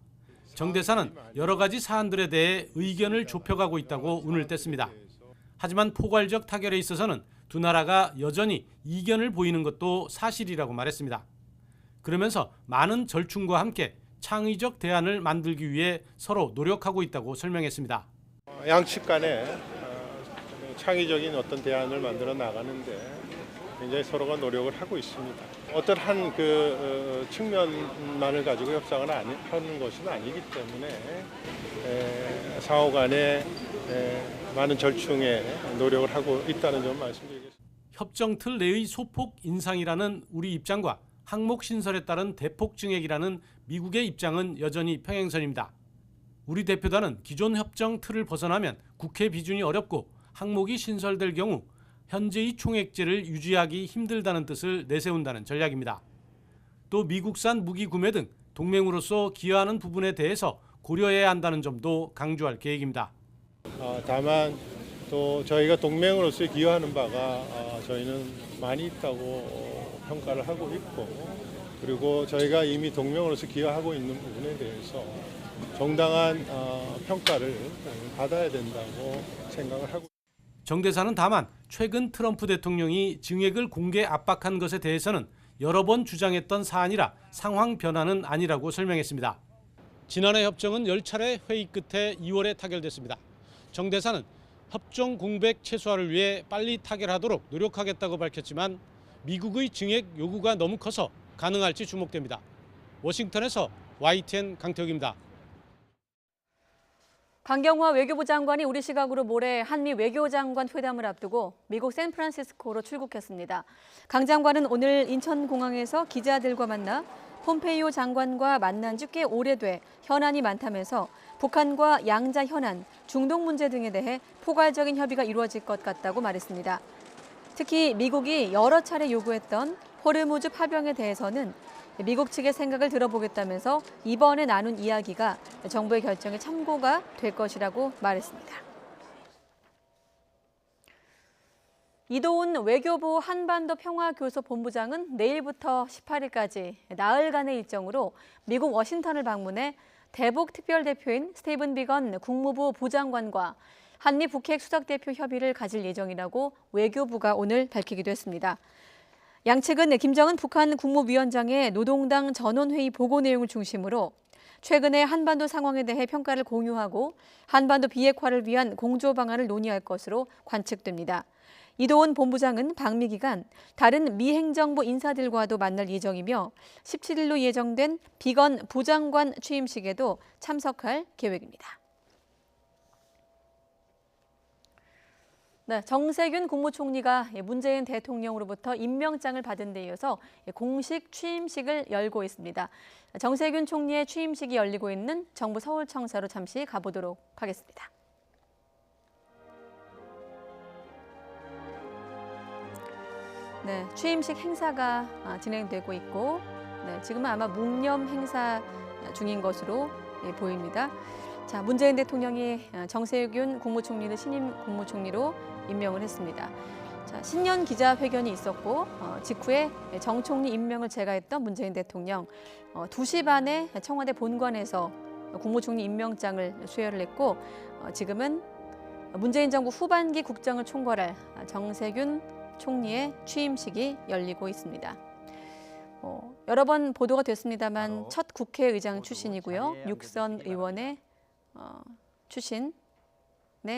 정 대사는 여러 가지 사안들에 대해 의견을 좁혀가고 있다고 운을 뗐습니다. 하지만 포괄적 타결에 있어서는 두 나라가 여전히 이견을 보이는 것도 사실이라고 말했습니다. 그러면서 많은 절충과 함께 창의적 대안을 만들기 위해 서로 노력하고 있다고 설명했습니다. 양측 간에 창의적인 어떤 대안을 만들어 나가는데 굉장히 서로가 노력을 하고 있습니다. 어떠한 그 측면만을 가지고 협상을 하는 것은 아니기 때문에 상호 간에 많은 절충에 노력을 하고 있다는 점 말씀드리겠습니다. 협정 틀 내의 소폭 인상이라는 우리 입장과 항목 신설에 따른 대폭 증액이라는 미국의 입장은 여전히 평행선입니다. 우리 대표단은 기존 협정 틀을 벗어나면 국회 비준이 어렵고 항목이 신설될 경우 현재의 총액제를 유지하기 힘들다는 뜻을 내세운다는 전략입니다. 또 미국산 무기 구매 등 동맹으로서 기여하는 부분에 대해서 고려해야 한다는 점도 강조할 계획입니다. 다만 또 저희가 동맹으로서 기여하는 바가 저희는 많이 있다고 평가를 하고 있고, 그리고 저희가 이미 동맹으로서 기여하고 있는 부분에 대해서 정당한 평가를 받아야 된다고 생각을 하고 있습니다. 정 대사는 다만 최근 트럼프 대통령이 증액을 공개 압박한 것에 대해서는 여러 번 주장했던 사안이라 상황 변화는 아니라고 설명했습니다. 지난해 협정은 10차례 회의 끝에 2월에 타결됐습니다. 정 대사는 협정 공백 최소화를 위해 빨리 타결하도록 노력하겠다고 밝혔지만 미국의 증액 요구가 너무 커서 가능할지 주목됩니다. 워싱턴에서 YTN 강태욱입니다. 강경화 외교부 장관이 우리 시각으로 모레 한미 외교장관 회담을 앞두고 미국 샌프란시스코로 출국했습니다. 강 장관은 오늘 인천공항에서 기자들과 만나 폼페이오 장관과 만난 지 꽤 오래돼 현안이 많다면서 북한과 양자 현안, 중동 문제 등에 대해 포괄적인 협의가 이루어질 것 같다고 말했습니다. 특히 미국이 여러 차례 요구했던 호르무즈 파병에 대해서는 미국 측의 생각을 들어보겠다면서 이번에 나눈 이야기가 정부의 결정에 참고가 될 것이라고 말했습니다. 이도훈 외교부 한반도 평화교섭본부장은 내일부터 18일까지 나흘간의 일정으로 미국 워싱턴을 방문해 대북 특별대표인 스티븐 비건 국무부 부장관과 한미 북핵 수석대표 협의를 가질 예정이라고 외교부가 오늘 밝히기도 했습니다. 양측은 김정은 북한 국무위원장의 노동당 전원회의 보고 내용을 중심으로 최근의 한반도 상황에 대해 평가를 공유하고 한반도 비핵화를 위한 공조 방안을 논의할 것으로 관측됩니다. 이도훈 본부장은 방미 기간 다른 미 행정부 인사들과도 만날 예정이며 17일로 예정된 비건 부장관 취임식에도 참석할 계획입니다. 네, 정세균 국무총리가 문재인 대통령으로부터 임명장을 받은 데 이어서 공식 취임식을 열고 있습니다. 정세균 총리의 취임식이 열리고 있는 정부 서울청사로 잠시 가보도록 하겠습니다. 네, 취임식 행사가 진행되고 있고 지금은 아마 묵념 행사 중인 것으로 보입니다. 자, 문재인 대통령이 정세균 국무총리를 신임 국무총리로 임명을 했습니다. 자, 신년 기자회견이 있었고 직후에 정 총리 임명을 제가했던 문재인 대통령 2시 반에 청와대 본관에서 국무총리 임명장을 수여를 했고 지금은 문재인 정부 후반기 국정을 총괄할 정세균 총리의 취임식이 열리고 있습니다. 여러 번 보도가 됐습니다만 첫 국회의장 출신이고요. 6선 의원의 출신의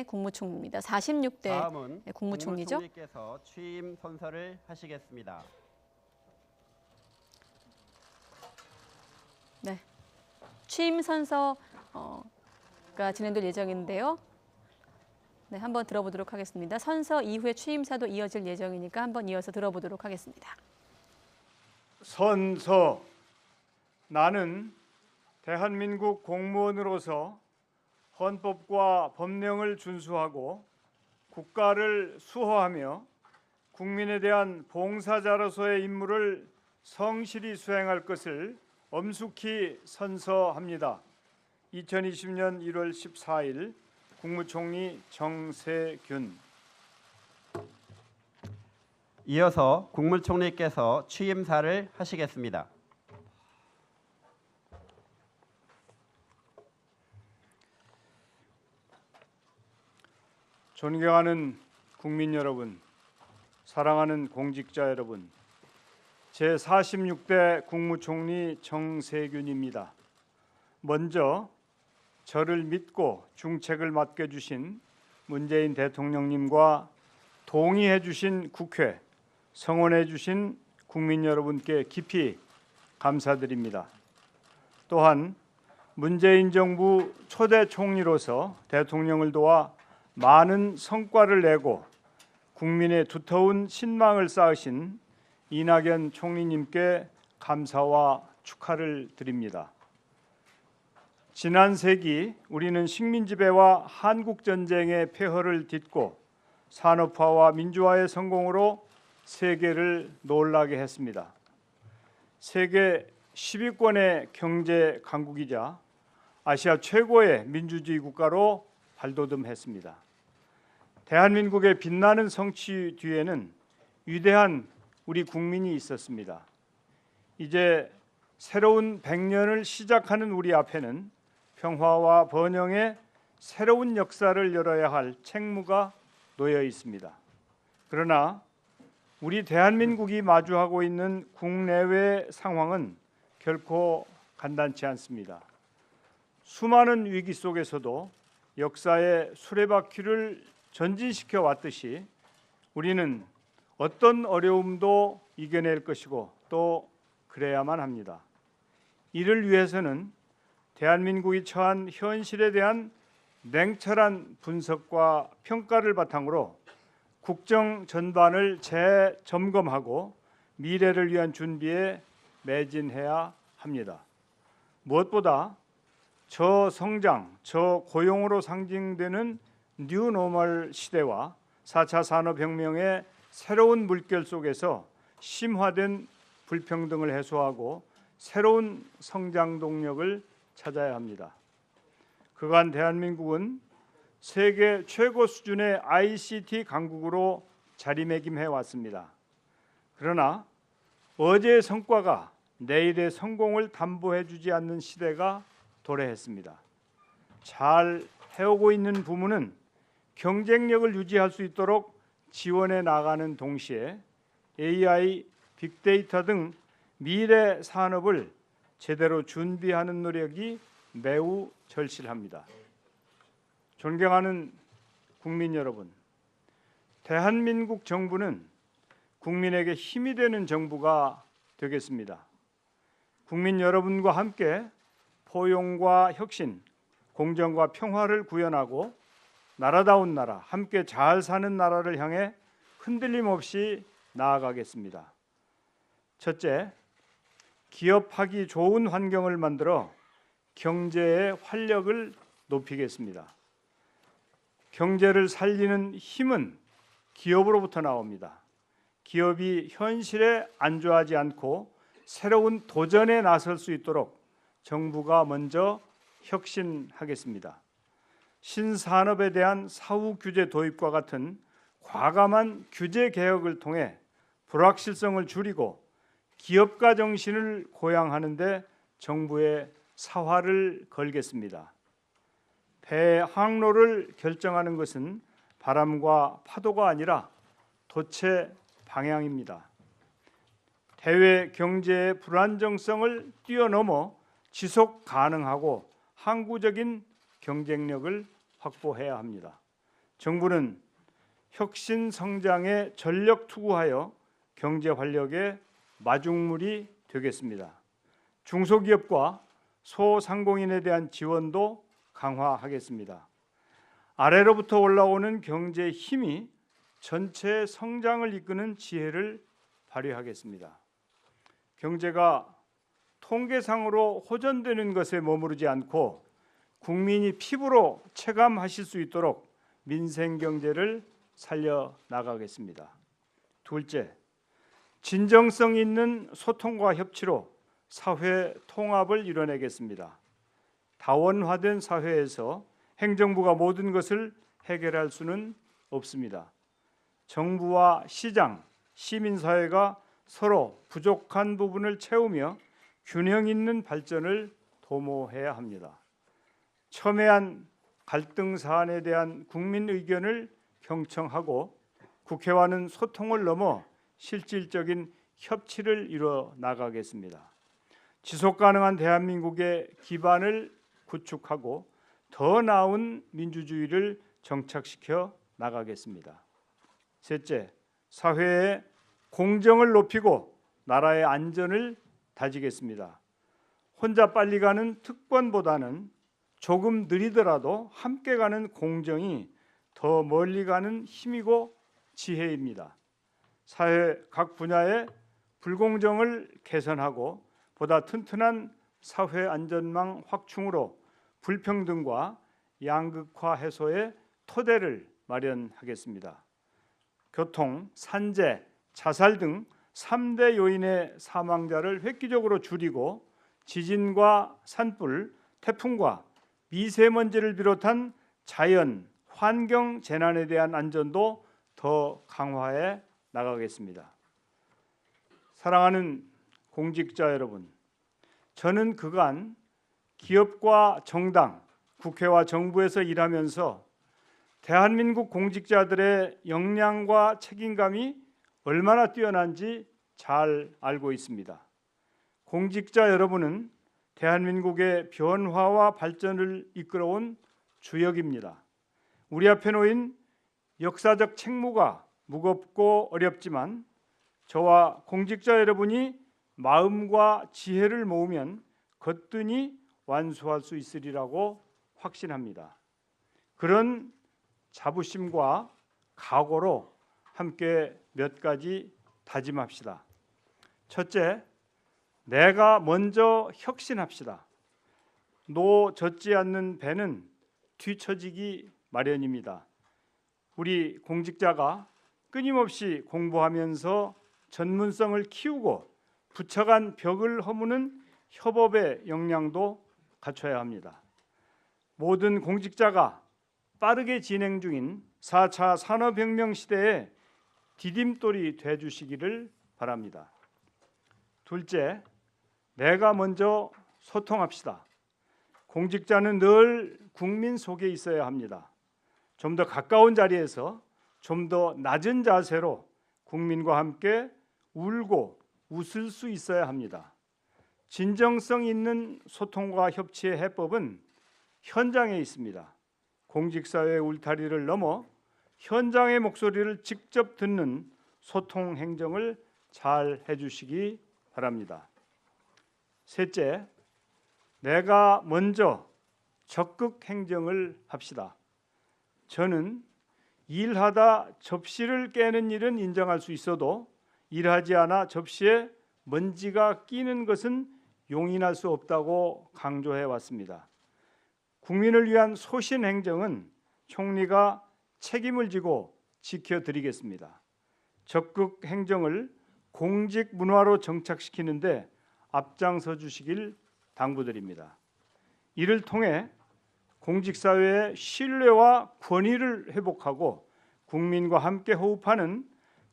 국무총리입니다. 46대 국무총리죠. 국무총리께서 취임 선서를 하시겠습니다. 네, 취임 선서가 진행될 예정인데요. 네, 한번 들어보도록 하겠습니다. 선서 이후에 취임사도 이어질 예정이니까 한번 이어서 들어보도록 하겠습니다. 선서. 나는 대한민국 공무원으로서 헌법과 법령을 준수하고 국가를 수호하며 국민에 대한 봉사자로서의 임무를 성실히 수행할 것을 엄숙히 선서합니다. 2020년 1월 14일 국무총리 정세균. 이어서 국무총리께서 취임사를 하시겠습니다. 존경하는 국민 여러분, 사랑하는 공직자 여러분, 제46대 국무총리 정세균입니다. 먼저 저를 믿고 중책을 맡겨주신 문재인 대통령님과 동의해주신 국회, 성원해주신 국민 여러분께 깊이 감사드립니다. 또한 문재인 정부 초대 총리로서 대통령을 도와 많은 성과를 내고 국민의 두터운 신망을 쌓으신 이낙연 총리님께 감사와 축하를 드립니다. 지난 세기 우리는 식민 지배와 한국 전쟁의 폐허를 딛고 산업화와 민주화의 성공으로 세계를 놀라게 했습니다. 세계 10위권의 경제 강국이자 아시아 최고의 민주주의 국가로 발돋움했습니다. 대한민국의 빛나는 성취 뒤에는 위대한 우리 국민이 있었습니다. 이제 새로운 100년을 시작하는 우리 앞에는 평화와 번영의 새로운 역사를 열어야 할 책무가 놓여 있습니다. 그러나 우리 대한민국이 마주하고 있는 국내외 상황은 결코 간단치 않습니다. 수많은 위기 속에서도 역사의 수레바퀴를 전진시켜 왔듯이 우리는 어떤 어려움도 이겨낼 것이고 또 그래야만 합니다. 이를 위해서는 대한민국이 처한 현실에 대한 냉철한 분석과 평가를 바탕으로 국정 전반을 재점검하고 미래를 위한 준비에 매진해야 합니다. 무엇보다 저성장, 저고용으로 상징되는 뉴노멀 시대와 4차 산업혁명의 새로운 물결 속에서 심화된 불평등을 해소하고 새로운 성장 동력을 찾아야 합니다. 그간 대한민국은 세계 최고 수준의 ICT 강국으로 자리매김해 왔습니다. 그러나 어제의 성과가 내일의 성공을 담보해 주지 않는 시대가 도래했습니다. 잘 해오고 있는 부문은 경쟁력을 유지할 수 있도록 지원해 나가는 동시에 AI, 빅데이터 등 미래 산업을 제대로 준비하는 노력이 매우 절실합니다. 존경하는 국민 여러분, 대한민국 정부는 국민에게 힘이 되는 정부가 되겠습니다. 국민 여러분과 함께 포용과 혁신, 공정과 평화를 구현하고 나라다운 나라, 함께 잘 사는 나라를 향해 흔들림 없이 나아가겠습니다. 첫째, 기업하기 좋은 환경을 만들어 경제의 활력을 높이겠습니다. 경제를 살리는 힘은 기업으로부터 나옵니다. 기업이 현실에 안주하지 않고 새로운 도전에 나설 수 있도록 정부가 먼저 혁신하겠습니다. 신산업에 대한 사후 규제 도입과 같은 과감한 규제 개혁을 통해 불확실성을 줄이고 기업가 정신을 고양하는 데 정부의 사활을 걸겠습니다. 배 항로를 결정하는 것은 바람과 파도가 아니라 돛의 방향입니다. 대외 경제의 불안정성을 뛰어넘어 지속 가능하고 항구적인 경쟁력을 확보해야 합니다. 정부는 혁신 성장에 전력 투구하여 경제 활력의 마중물이 되겠습니다. 중소기업과 소상공인에 대한 지원도 강화하겠습니다. 아래로부터 올라오는 경제의 힘이 전체 성장을 이끄는 지혜를 발휘하겠습니다. 경제가 통계상으로 호전되는 것에 머무르지 않고 국민이 피부로 체감하실 수 있도록 민생 경제를 살려나가겠습니다. 둘째, 진정성 있는 소통과 협치로 사회 통합을 이뤄내겠습니다. 다원화된 사회에서 행정부가 모든 것을 해결할 수는 없습니다. 정부와 시장, 시민사회가 서로 부족한 부분을 채우며 균형 있는 발전을 도모해야 합니다. 첨예한 갈등 사안에 대한 국민 의견을 경청하고 국회와는 소통을 넘어 실질적인 협치를 이뤄 나가겠습니다. 지속 가능한 대한민국의 기반을 구축하고 더 나은 민주주의를 정착시켜 나가겠습니다. 셋째, 사회의 공정을 높이고 나라의 안전을 다지겠습니다. 혼자 빨리 가는 특권보다는 조금 느리더라도 함께 가는 공정이 더 멀리 가는 힘이고 지혜입니다. 사회 각 분야의 불공정을 개선하고 보다 튼튼한 사회 안전망 확충으로 불평등과 양극화 해소의 토대를 마련하겠습니다. 교통, 산재, 자살 등 3대 요인의 사망자를 획기적으로 줄이고 지진과 산불, 태풍과 미세먼지를 비롯한 자연, 환경 재난에 대한 안전도 더 강화해 나가겠습니다. 사랑하는 공직자 여러분, 저는 그간 기업과 정당, 국회와 정부에서 일하면서 대한민국 공직자들의 역량과 책임감이 얼마나 뛰어난지 잘 알고 있습니다. 공직자 여러분은 대한민국의 변화와 발전을 이끌어온 주역입니다. 우리 앞에 놓인 역사적 책무가 무겁고 어렵지만 저와 공직자 여러분이 마음과 지혜를 모으면 거뜬히 완수할 수 있으리라고 확신합니다. 그런 자부심과 각오로 함께 몇 가지 다짐합시다. 첫째, 내가 먼저 혁신합시다. 노 젖지 않는 배는 뒤처지기 마련입니다. 우리 공직자가 끊임없이 공부하면서 전문성을 키우고 부처 간 벽을 허무는 협업의 역량도 갖춰야 합니다. 모든 공직자가 빠르게 진행 중인 4차 산업혁명 시대에 디딤돌이 되어주시기를 바랍니다. 둘째, 내가 먼저 소통합시다. 공직자는 늘 국민 속에 있어야 합니다. 좀 더 가까운 자리에서 좀 더 낮은 자세로 국민과 함께 울고 웃을 수 있어야 합니다. 진정성 있는 소통과 협치의 해법은 현장에 있습니다. 공직사회의 울타리를 넘어 현장의 목소리를 직접 듣는 소통 행정을 잘 해주시기 바랍니다. 셋째, 내가 먼저 적극 행정을 합시다. 저는 일하다 접시를 깨는 일은 인정할 수 있어도 일하지 않아 접시에 먼지가 끼는 것은 용인할 수 없다고 강조해 왔습니다. 국민을 위한 소신 행정은 총리가 책임을 지고 지켜드리겠습니다. 적극 행정을 공직 문화로 정착시키는데 앞장서 주시길 당부드립니다. 이를 통해 공직사회의 신뢰와 권위를 회복하고 국민과 함께 호흡하는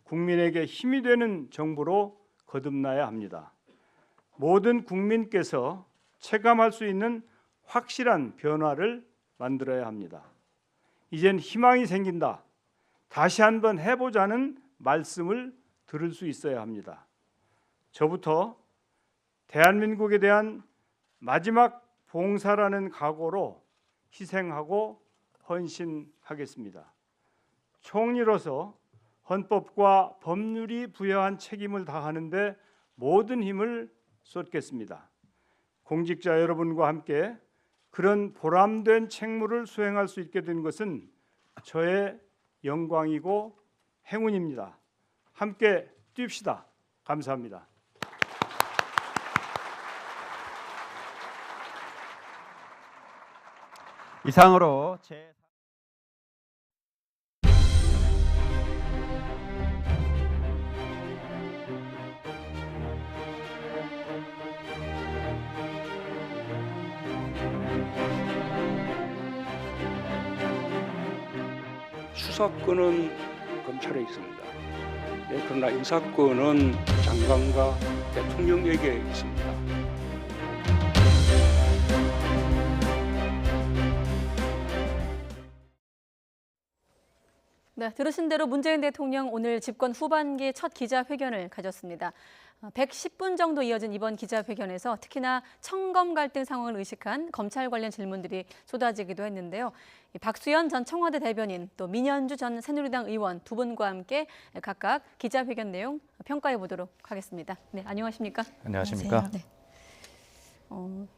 국민에게 힘이 되는 정부로 거듭나야 합니다. 모든 국민께서 체감할 수 있는 확실한 변화를 만들어야 합니다. 이젠 희망이 생긴다. 다시 한번 해보자는 말씀을 들을 수 있어야 합니다. 저부터 대한민국에 대한 마지막 봉사라는 각오로 희생하고 헌신하겠습니다. 총리로서 헌법과 법률이 부여한 책임을 다하는데 모든 힘을 쏟겠습니다. 공직자 여러분과 함께 그런 보람된 책무를 수행할 수 있게 된 것은 저의 영광이고 행운입니다. 함께 뜁시다. 감사합니다. 이상으로 수사권은 검찰에 있습니다. 그러나 인사권은 장관과 대통령에게 있습니다. 네, 들으신 대로 문재인 대통령 오늘 집권 후반기 첫 기자회견을 가졌습니다. 110분 정도 이어진 이번 기자회견에서 특히나 청검 갈등 상황을 의식한 검찰 관련 질문들이 쏟아지기도 했는데요. 박수현 전 청와대 대변인, 또 민현주 전 새누리당 의원 두 분과 함께 각각 기자회견 내용 평가해 보도록 하겠습니다. 네, 안녕하십니까? 안녕하십니까? 네.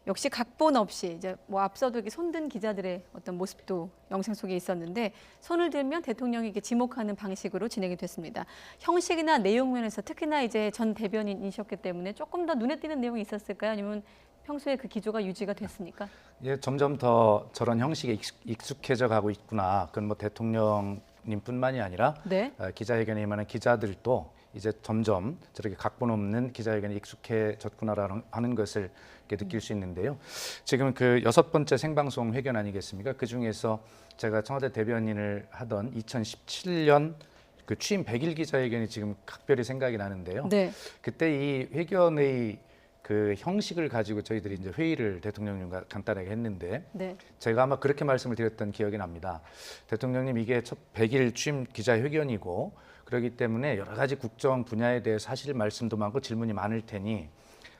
역시 각본 없이 이제 앞서도 이렇게 손든 기자들의 어떤 모습도 영상 속에 있었는데 손을 들면 대통령에게 지목하는 방식으로 진행이 됐습니다. 형식이나 내용 면에서 특히나 이제 전 대변인이셨기 때문에 조금 더 눈에 띄는 내용이 있었을까요? 아니면 평소에 그 기조가 유지가 됐습니까? 예, 점점 더 저런 형식에 익숙해져 가고 있구나. 그건 뭐 대통령님뿐만이 아니라 네. 기자회견에 임하는 기자들도 이제 점점 저렇게 각본 없는 기자회견에 익숙해졌구나라는 하는 것을 이렇게 느낄 수 있는데요. 지금 그 6번째 생방송 회견 아니겠습니까? 그 중에서 제가 청와대 대변인을 하던 2017년 그 취임 100일 기자회견이 지금 각별히 생각이 나는데요. 네. 그때 이 회견의 그 형식을 가지고 저희들이 이제 회의를 대통령님과 간단하게 했는데 네. 제가 아마 그렇게 말씀을 드렸던 기억이 납니다. 대통령님 이게 첫 100일 취임 기자회견이고 그렇기 때문에 여러 가지 국정 분야에 대해 사실 말씀도 많고 질문이 많을 테니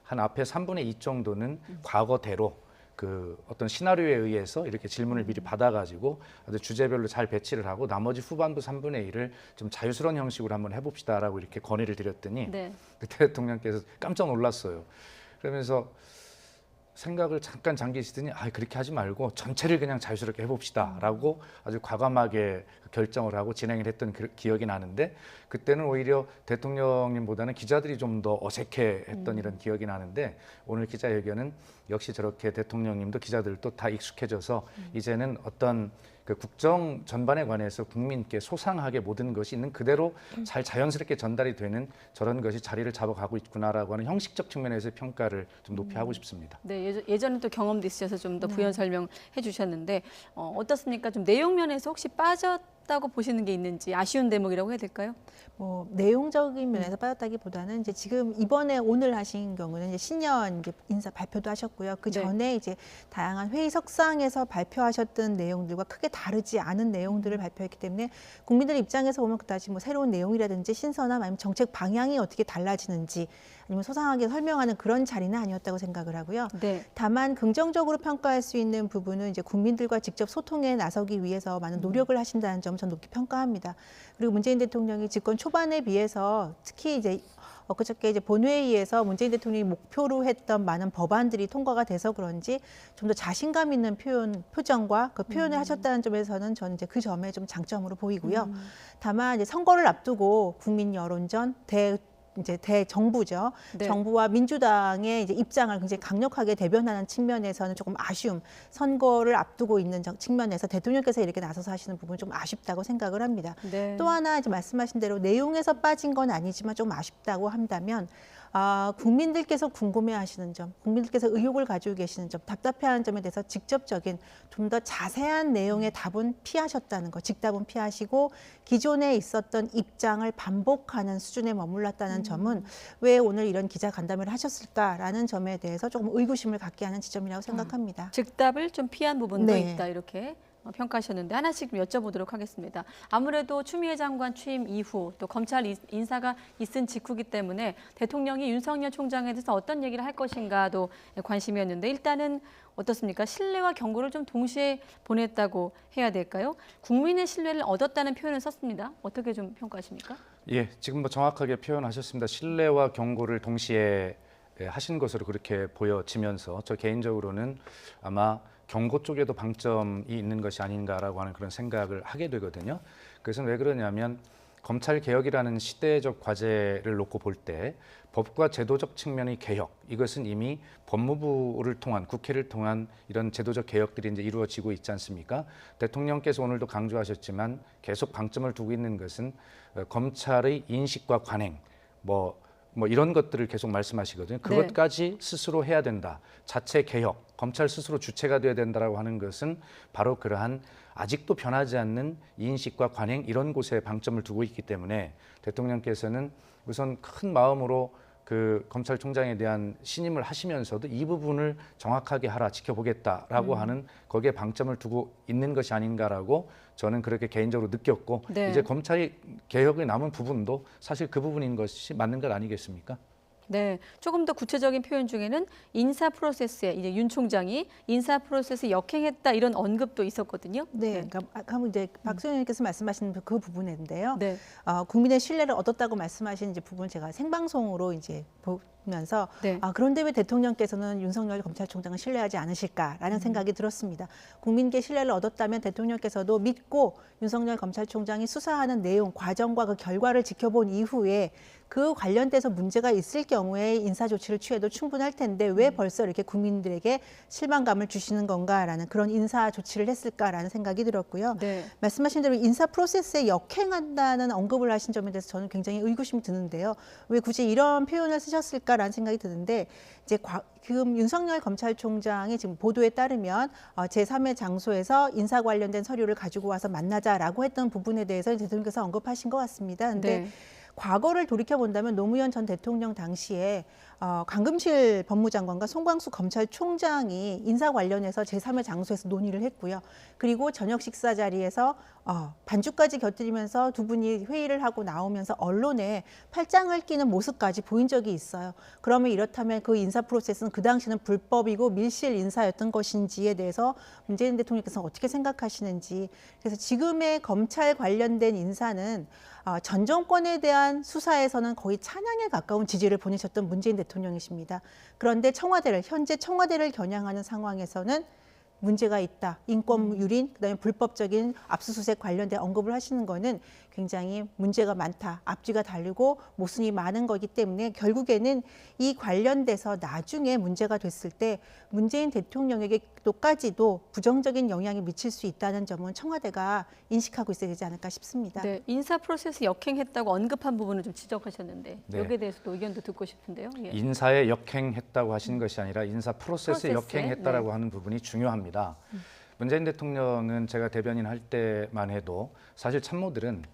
한 앞에 3분의 2 정도는 과거대로 그 어떤 시나리오에 의해서 이렇게 질문을 미리 받아가지고 아주 주제별로 잘 배치를 하고 나머지 후반부 3분의 1을 좀 자유스러운 형식으로 한번 해봅시다라고 이렇게 건의를 드렸더니 네. 대통령께서 깜짝 놀랐어요. 그러면서 생각을 잠깐 잠기시더니 그렇게 하지 말고 전체를 그냥 자유스럽게 해봅시다라고 아주 과감하게 결정을 하고 진행을 했던 기억이 나는데 그때는 오히려 대통령님보다는 기자들이 좀 더 어색해했던 이런 기억이 나는데 오늘 기자회견은 역시 저렇게 대통령님도 기자들도 다 익숙해져서 이제는 어떤 그 국정 전반에 관해서 국민께 소상하게 모든 것이 있는 그대로 잘 자연스럽게 전달이 되는 저런 것이 자리를 잡아가고 있구나라고 하는 형식적 측면에서 평가를 좀 높이 하고 싶습니다. 네, 예전에 또 경험도 있으셔서 좀 더 부연 설명해 주셨는데 어떻습니까? 좀 내용 면에서 혹시 빠졌다고 보시는 게 있는지 아쉬운 대목이라고 해야 될까요? 뭐 내용적인 면에서 빠졌다기보다는 이제 지금 이번에 오늘 하신 경우는 이제 신년 이제 인사 발표도 하셨고요. 그 전에 이제 다양한 회의석상에서 발표하셨던 내용들과 크게 다르지 않은 내용들을 발표했기 때문에 국민들 입장에서 보면 그다지 뭐 새로운 내용이라든지 신선함 아니면 정책 방향이 어떻게 달라지는지 아니면 소상하게 설명하는 그런 자리는 아니었다고 생각을 하고요. 네. 다만 긍정적으로 평가할 수 있는 부분은 이제 국민들과 직접 소통에 나서기 위해서 많은 노력을 하신다는 점 전 높게 평가합니다. 그리고 문재인 대통령이 집권 초반에 비해서 특히 이제 엊그저께 이제 본회의에서 문재인 대통령이 목표로 했던 많은 법안들이 통과가 돼서 그런지 좀 더 자신감 있는 표정과 그 표현을 하셨다는 점에서는 저는 이제 그 점에 좀 장점으로 보이고요. 다만 이제 선거를 앞두고 국민 여론전 이제 대정부죠. 네. 정부와 민주당의 이제 입장을 굉장히 강력하게 대변하는 측면에서는 조금 아쉬움, 선거를 앞두고 있는 측면에서 대통령께서 이렇게 나서서 하시는 부분은 좀 아쉽다고 생각을 합니다. 네. 또 하나 이제 말씀하신 대로 내용에서 빠진 건 아니지만 좀 아쉽다고 한다면 국민들께서 궁금해하시는 점, 국민들께서 의혹을 가지고 계시는 점, 답답해하는 점에 대해서 직접적인 좀 더 자세한 내용의 답은 피하셨다는 것, 직답은 피하시고 기존에 있었던 입장을 반복하는 수준에 머물렀다는 점은 왜 오늘 이런 기자 간담회를 하셨을까라는 점에 대해서 조금 의구심을 갖게 하는 지점이라고 생각합니다. 즉답을 좀 피한 부분도 네. 있다 이렇게 평가하셨는데 하나씩 좀 여쭤보도록 하겠습니다. 아무래도 추미애 장관 취임 이후 또 검찰 인사가 있은 직후기 때문에 대통령이 윤석열 총장에 대해서 어떤 얘기를 할 것인가도 관심이었는데 일단은 어떻습니까? 신뢰와 경고를 좀 동시에 보냈다고 해야 될까요? 국민의 신뢰를 얻었다는 표현을 썼습니다. 어떻게 좀 평가하십니까? 예, 지금 뭐 정확하게 표현하셨습니다. 신뢰와 경고를 동시에 하신 것으로 그렇게 보여지면서 저 개인적으로는 아마 경고 쪽에도 방점이 있는 것이 아닌가라고 하는 그런 생각을 하게 되거든요. 그래서 왜 그러냐면 검찰 개혁이라는 시대적 과제를 놓고 볼 때 법과 제도적 측면의 개혁, 이것은 이미 법무부를 통한 국회를 통한 이런 제도적 개혁들이 이제 이루어지고 있지 않습니까? 대통령께서 오늘도 강조하셨지만 계속 방점을 두고 있는 것은 검찰의 인식과 관행, 뭐 이런 것들을 계속 말씀하시거든요. 그것까지 스스로 해야 된다. 자체 개혁, 검찰 스스로 주체가 되어야 된다라고 하는 것은 바로 그러한 아직도 변하지 않는 인식과 관행 이런 곳에 방점을 두고 있기 때문에 대통령께서는 우선 큰 마음으로 그 검찰총장에 대한 신임을 하시면서도 이 부분을 정확하게 하라, 지켜보겠다라고 하는 거기에 방점을 두고 있는 것이 아닌가라고 저는 그렇게 개인적으로 느꼈고 네. 이제 검찰이 개혁에 남은 부분도 사실 그 부분인 것이 맞는 것 아니겠습니까? 네, 조금 더 구체적인 표현 중에는 인사 프로세스에 이제 윤 총장이 인사 프로세스 역행했다 이런 언급도 있었거든요. 네, 그러니까 한번 이제 박수현 의원님께서 말씀하신 그 부분인데요. 네. 국민의 신뢰를 얻었다고 말씀하신 이제 부분 제가 생방송으로 이제 면서 네. 그런데 왜 대통령께서는 윤석열 검찰총장을 신뢰하지 않으실까라는 생각이 들었습니다. 국민께 신뢰를 얻었다면 대통령께서도 믿고 윤석열 검찰총장이 수사하는 내용, 과정과 그 결과를 지켜본 이후에 그 관련돼서 문제가 있을 경우에 인사 조치를 취해도 충분할 텐데 왜 벌써 이렇게 국민들에게 실망감을 주시는 건가라는 그런 인사 조치를 했을까라는 생각이 들었고요. 네. 말씀하신 대로 인사 프로세스에 역행한다는 언급을 하신 점에 대해서 저는 굉장히 의구심이 드는데요. 왜 굳이 이런 표현을 쓰셨을까라는 생각이 드는데 이제 지금 윤석열 검찰총장이 지금 보도에 따르면 제3의 장소에서 인사 관련된 서류를 가지고 와서 만나자라고 했던 부분에 대해서 대통령께서 언급하신 것 같습니다. 근데 네. 과거를 돌이켜본다면 노무현 전 대통령 당시에 강금실 법무장관과 송광수 검찰총장이 인사 관련해서 제3의 장소에서 논의를 했고요. 그리고 저녁 식사 자리에서 반주까지 곁들이면서 두 분이 회의를 하고 나오면서 언론에 팔짱을 끼는 모습까지 보인 적이 있어요. 그러면 이렇다면 그 인사 프로세스는 그 당시는 불법이고 밀실 인사였던 것인지에 대해서 문재인 대통령께서 어떻게 생각하시는지. 그래서 지금의 검찰 관련된 인사는 전 정권에 대한 수사에서는 거의 찬양에 가까운 지지를 보내셨던 문재인 대통령이십니다. 그런데 현재 청와대를 겨냥하는 상황에서는 문제가 있다. 인권 유린, 그다음에 불법적인 압수수색 관련된 언급을 하시는 거는 굉장히 문제가 많다. 앞뒤가 다르고 모순이 많은 거기 때문에 결국에는 이 관련돼서 나중에 문제가 됐을 때 문재인 대통령에게까지도 부정적인 영향이 미칠 수 있다는 점은 청와대가 인식하고 있어야 되지 않을까 싶습니다. 네, 인사 프로세스 역행했다고 언급한 부분을 좀 지적하셨는데 네. 여기에 대해서도 의견도 듣고 싶은데요. 예. 인사에 역행했다고 하신 것이 아니라 인사 프로세스에 역행했다라고 네. 하는 부분이 중요합니다. 문재인 대통령은 제가 대변인 할 때만 해도 사실 참모들은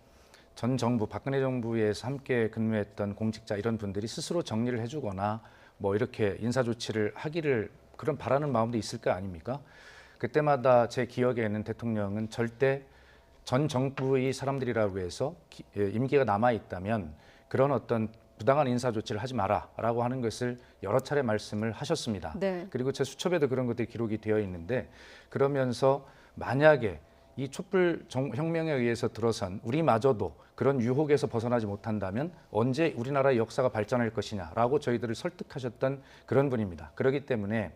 전 정부, 박근혜 정부에서 함께 근무했던 공직자 이런 분들이 스스로 정리를 해주거나 뭐 이렇게 인사 조치를 하기를 그런 바라는 마음도 있을 거 아닙니까? 그때마다 제 기억에는 대통령은 절대 전 정부의 사람들이라고 해서 임기가 남아 있다면 그런 어떤 부당한 인사 조치를 하지 마라라고 하는 것을 여러 차례 말씀을 하셨습니다. 네. 그리고 제 수첩에도 그런 것들이 기록이 되어 있는데 그러면서 만약에 이 촛불 혁명에 의해서 들어선 우리마저도 그런 유혹에서 벗어나지 못한다면 언제 우리나라의 역사가 발전할 것이냐라고 저희들을 설득하셨던 그런 분입니다. 그렇기 때문에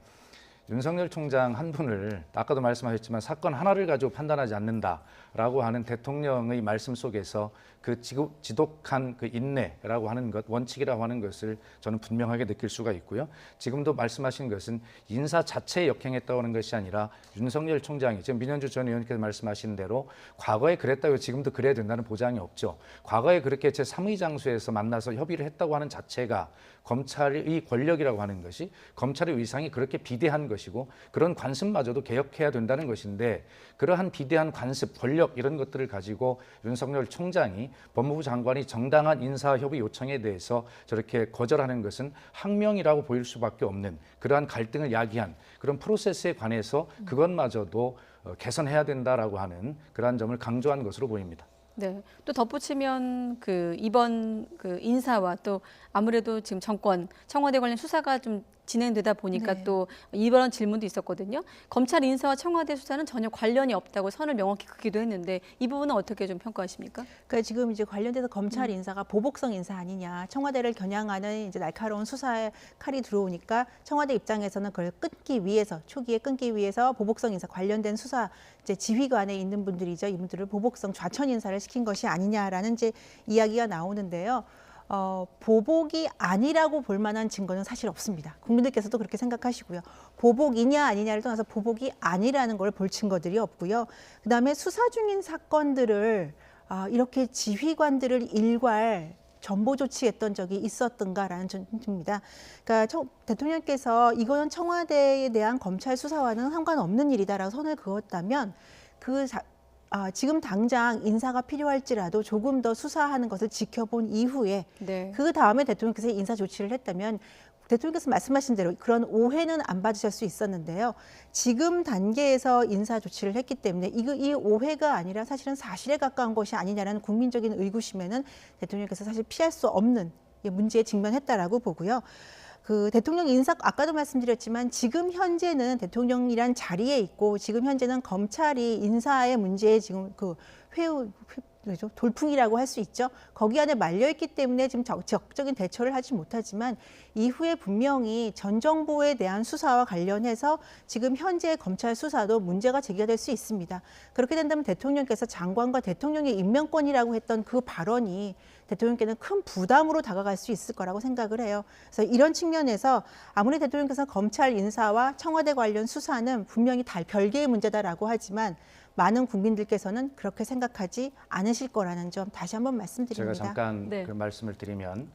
윤석열 총장 한 분을 아까도 말씀하셨지만 사건 하나를 가지고 판단하지 않는다라고 하는 대통령의 말씀 속에서 그 지독한 그 인내라고 하는 것, 원칙이라고 하는 것을 저는 분명하게 느낄 수가 있고요. 지금도 말씀하신 것은 인사 자체에 역행했다고 하는 것이 아니라 윤석열 총장이 지금 민현주 전 의원께서 말씀하신 대로 과거에 그랬다고 지금도 그래야 된다는 보장이 없죠. 과거에 그렇게 제3의 장소에서 만나서 협의를 했다고 하는 자체가 검찰의 권력이라고 하는 것이 검찰의 위상이 그렇게 비대한 것이고 그런 관습마저도 개혁해야 된다는 것인데 그러한 비대한 관습, 권력 이런 것들을 가지고 윤석열 총장이 법무부 장관이 정당한 인사협의 요청에 대해서 저렇게 거절하는 것은 항명이라고 보일 수밖에 없는 그러한 갈등을 야기한 그런 프로세스에 관해서 그것마저도 개선해야 된다라고 하는 그러한 점을 강조한 것으로 보입니다. 네, 또 덧붙이면 이번 인사와 또 아무래도 지금 청와대 관련 수사가 좀 진행되다 보니까 네. 또 이번 질문도 있었거든요. 검찰 인사와 청와대 수사는 전혀 관련이 없다고 선을 명확히 긋기도 했는데 이 부분은 어떻게 좀 평가하십니까? 그러니까 지금 이제 관련돼서 검찰 인사가 보복성 인사 아니냐, 청와대를 겨냥하는 이제 날카로운 수사에 칼이 들어오니까 청와대 입장에서는 그걸 초기에 끊기 위해서 보복성 인사 관련된 수사 이제 지휘관에 있는 분들이죠. 이분들을 보복성 좌천 인사를 시킨 것이 아니냐라는 이제 이야기가 나오는데요. 보복이 아니라고 볼 만한 증거는 사실 없습니다. 국민들께서도 그렇게 생각하시고요. 보복이냐 아니냐를 떠나서 보복이 아니라는 걸 볼 증거들이 없고요. 그다음에 수사 중인 사건들을 이렇게 지휘관들을 일괄 전보 조치했던 적이 있었던가라는 점입니다. 그러니까 대통령께서 이거는 청와대에 대한 검찰 수사와는 상관없는 일이다라고 선을 그었다면 지금 당장 인사가 필요할지라도 조금 더 수사하는 것을 지켜본 이후에 네. 그 다음에 대통령께서 인사 조치를 했다면 대통령께서 말씀하신 대로 그런 오해는 안 받으실 수 있었는데요. 지금 단계에서 인사 조치를 했기 때문에 이 오해가 아니라 사실은 사실에 가까운 것이 아니냐라는 국민적인 의구심에는 대통령께서 사실 피할 수 없는 문제에 직면했다라고 보고요. 대통령 인사 아까도 말씀드렸지만 지금 현재는 대통령이란 자리에 있고 지금 현재는 검찰이 인사의 문제에 지금 돌풍이라고 할 수 있죠. 거기 안에 말려있기 때문에 지금 적극적인 대처를 하지 못하지만 이후에 분명히 전 정부에 대한 수사와 관련해서 지금 현재 검찰 수사도 문제가 제기가 될 수 있습니다. 그렇게 된다면 대통령께서 장관과 대통령의 임명권이라고 했던 그 발언이 대통령께는 큰 부담으로 다가갈 수 있을 거라고 생각을 해요. 그래서 이런 측면에서 아무리 대통령께서 검찰 인사와 청와대 관련 수사는 분명히 별개의 문제다라고 하지만 많은 국민들께서는 그렇게 생각하지 않으실 거라는 점 다시 한번 말씀드립니다. 제가 잠깐 네. 그 말씀을 드리면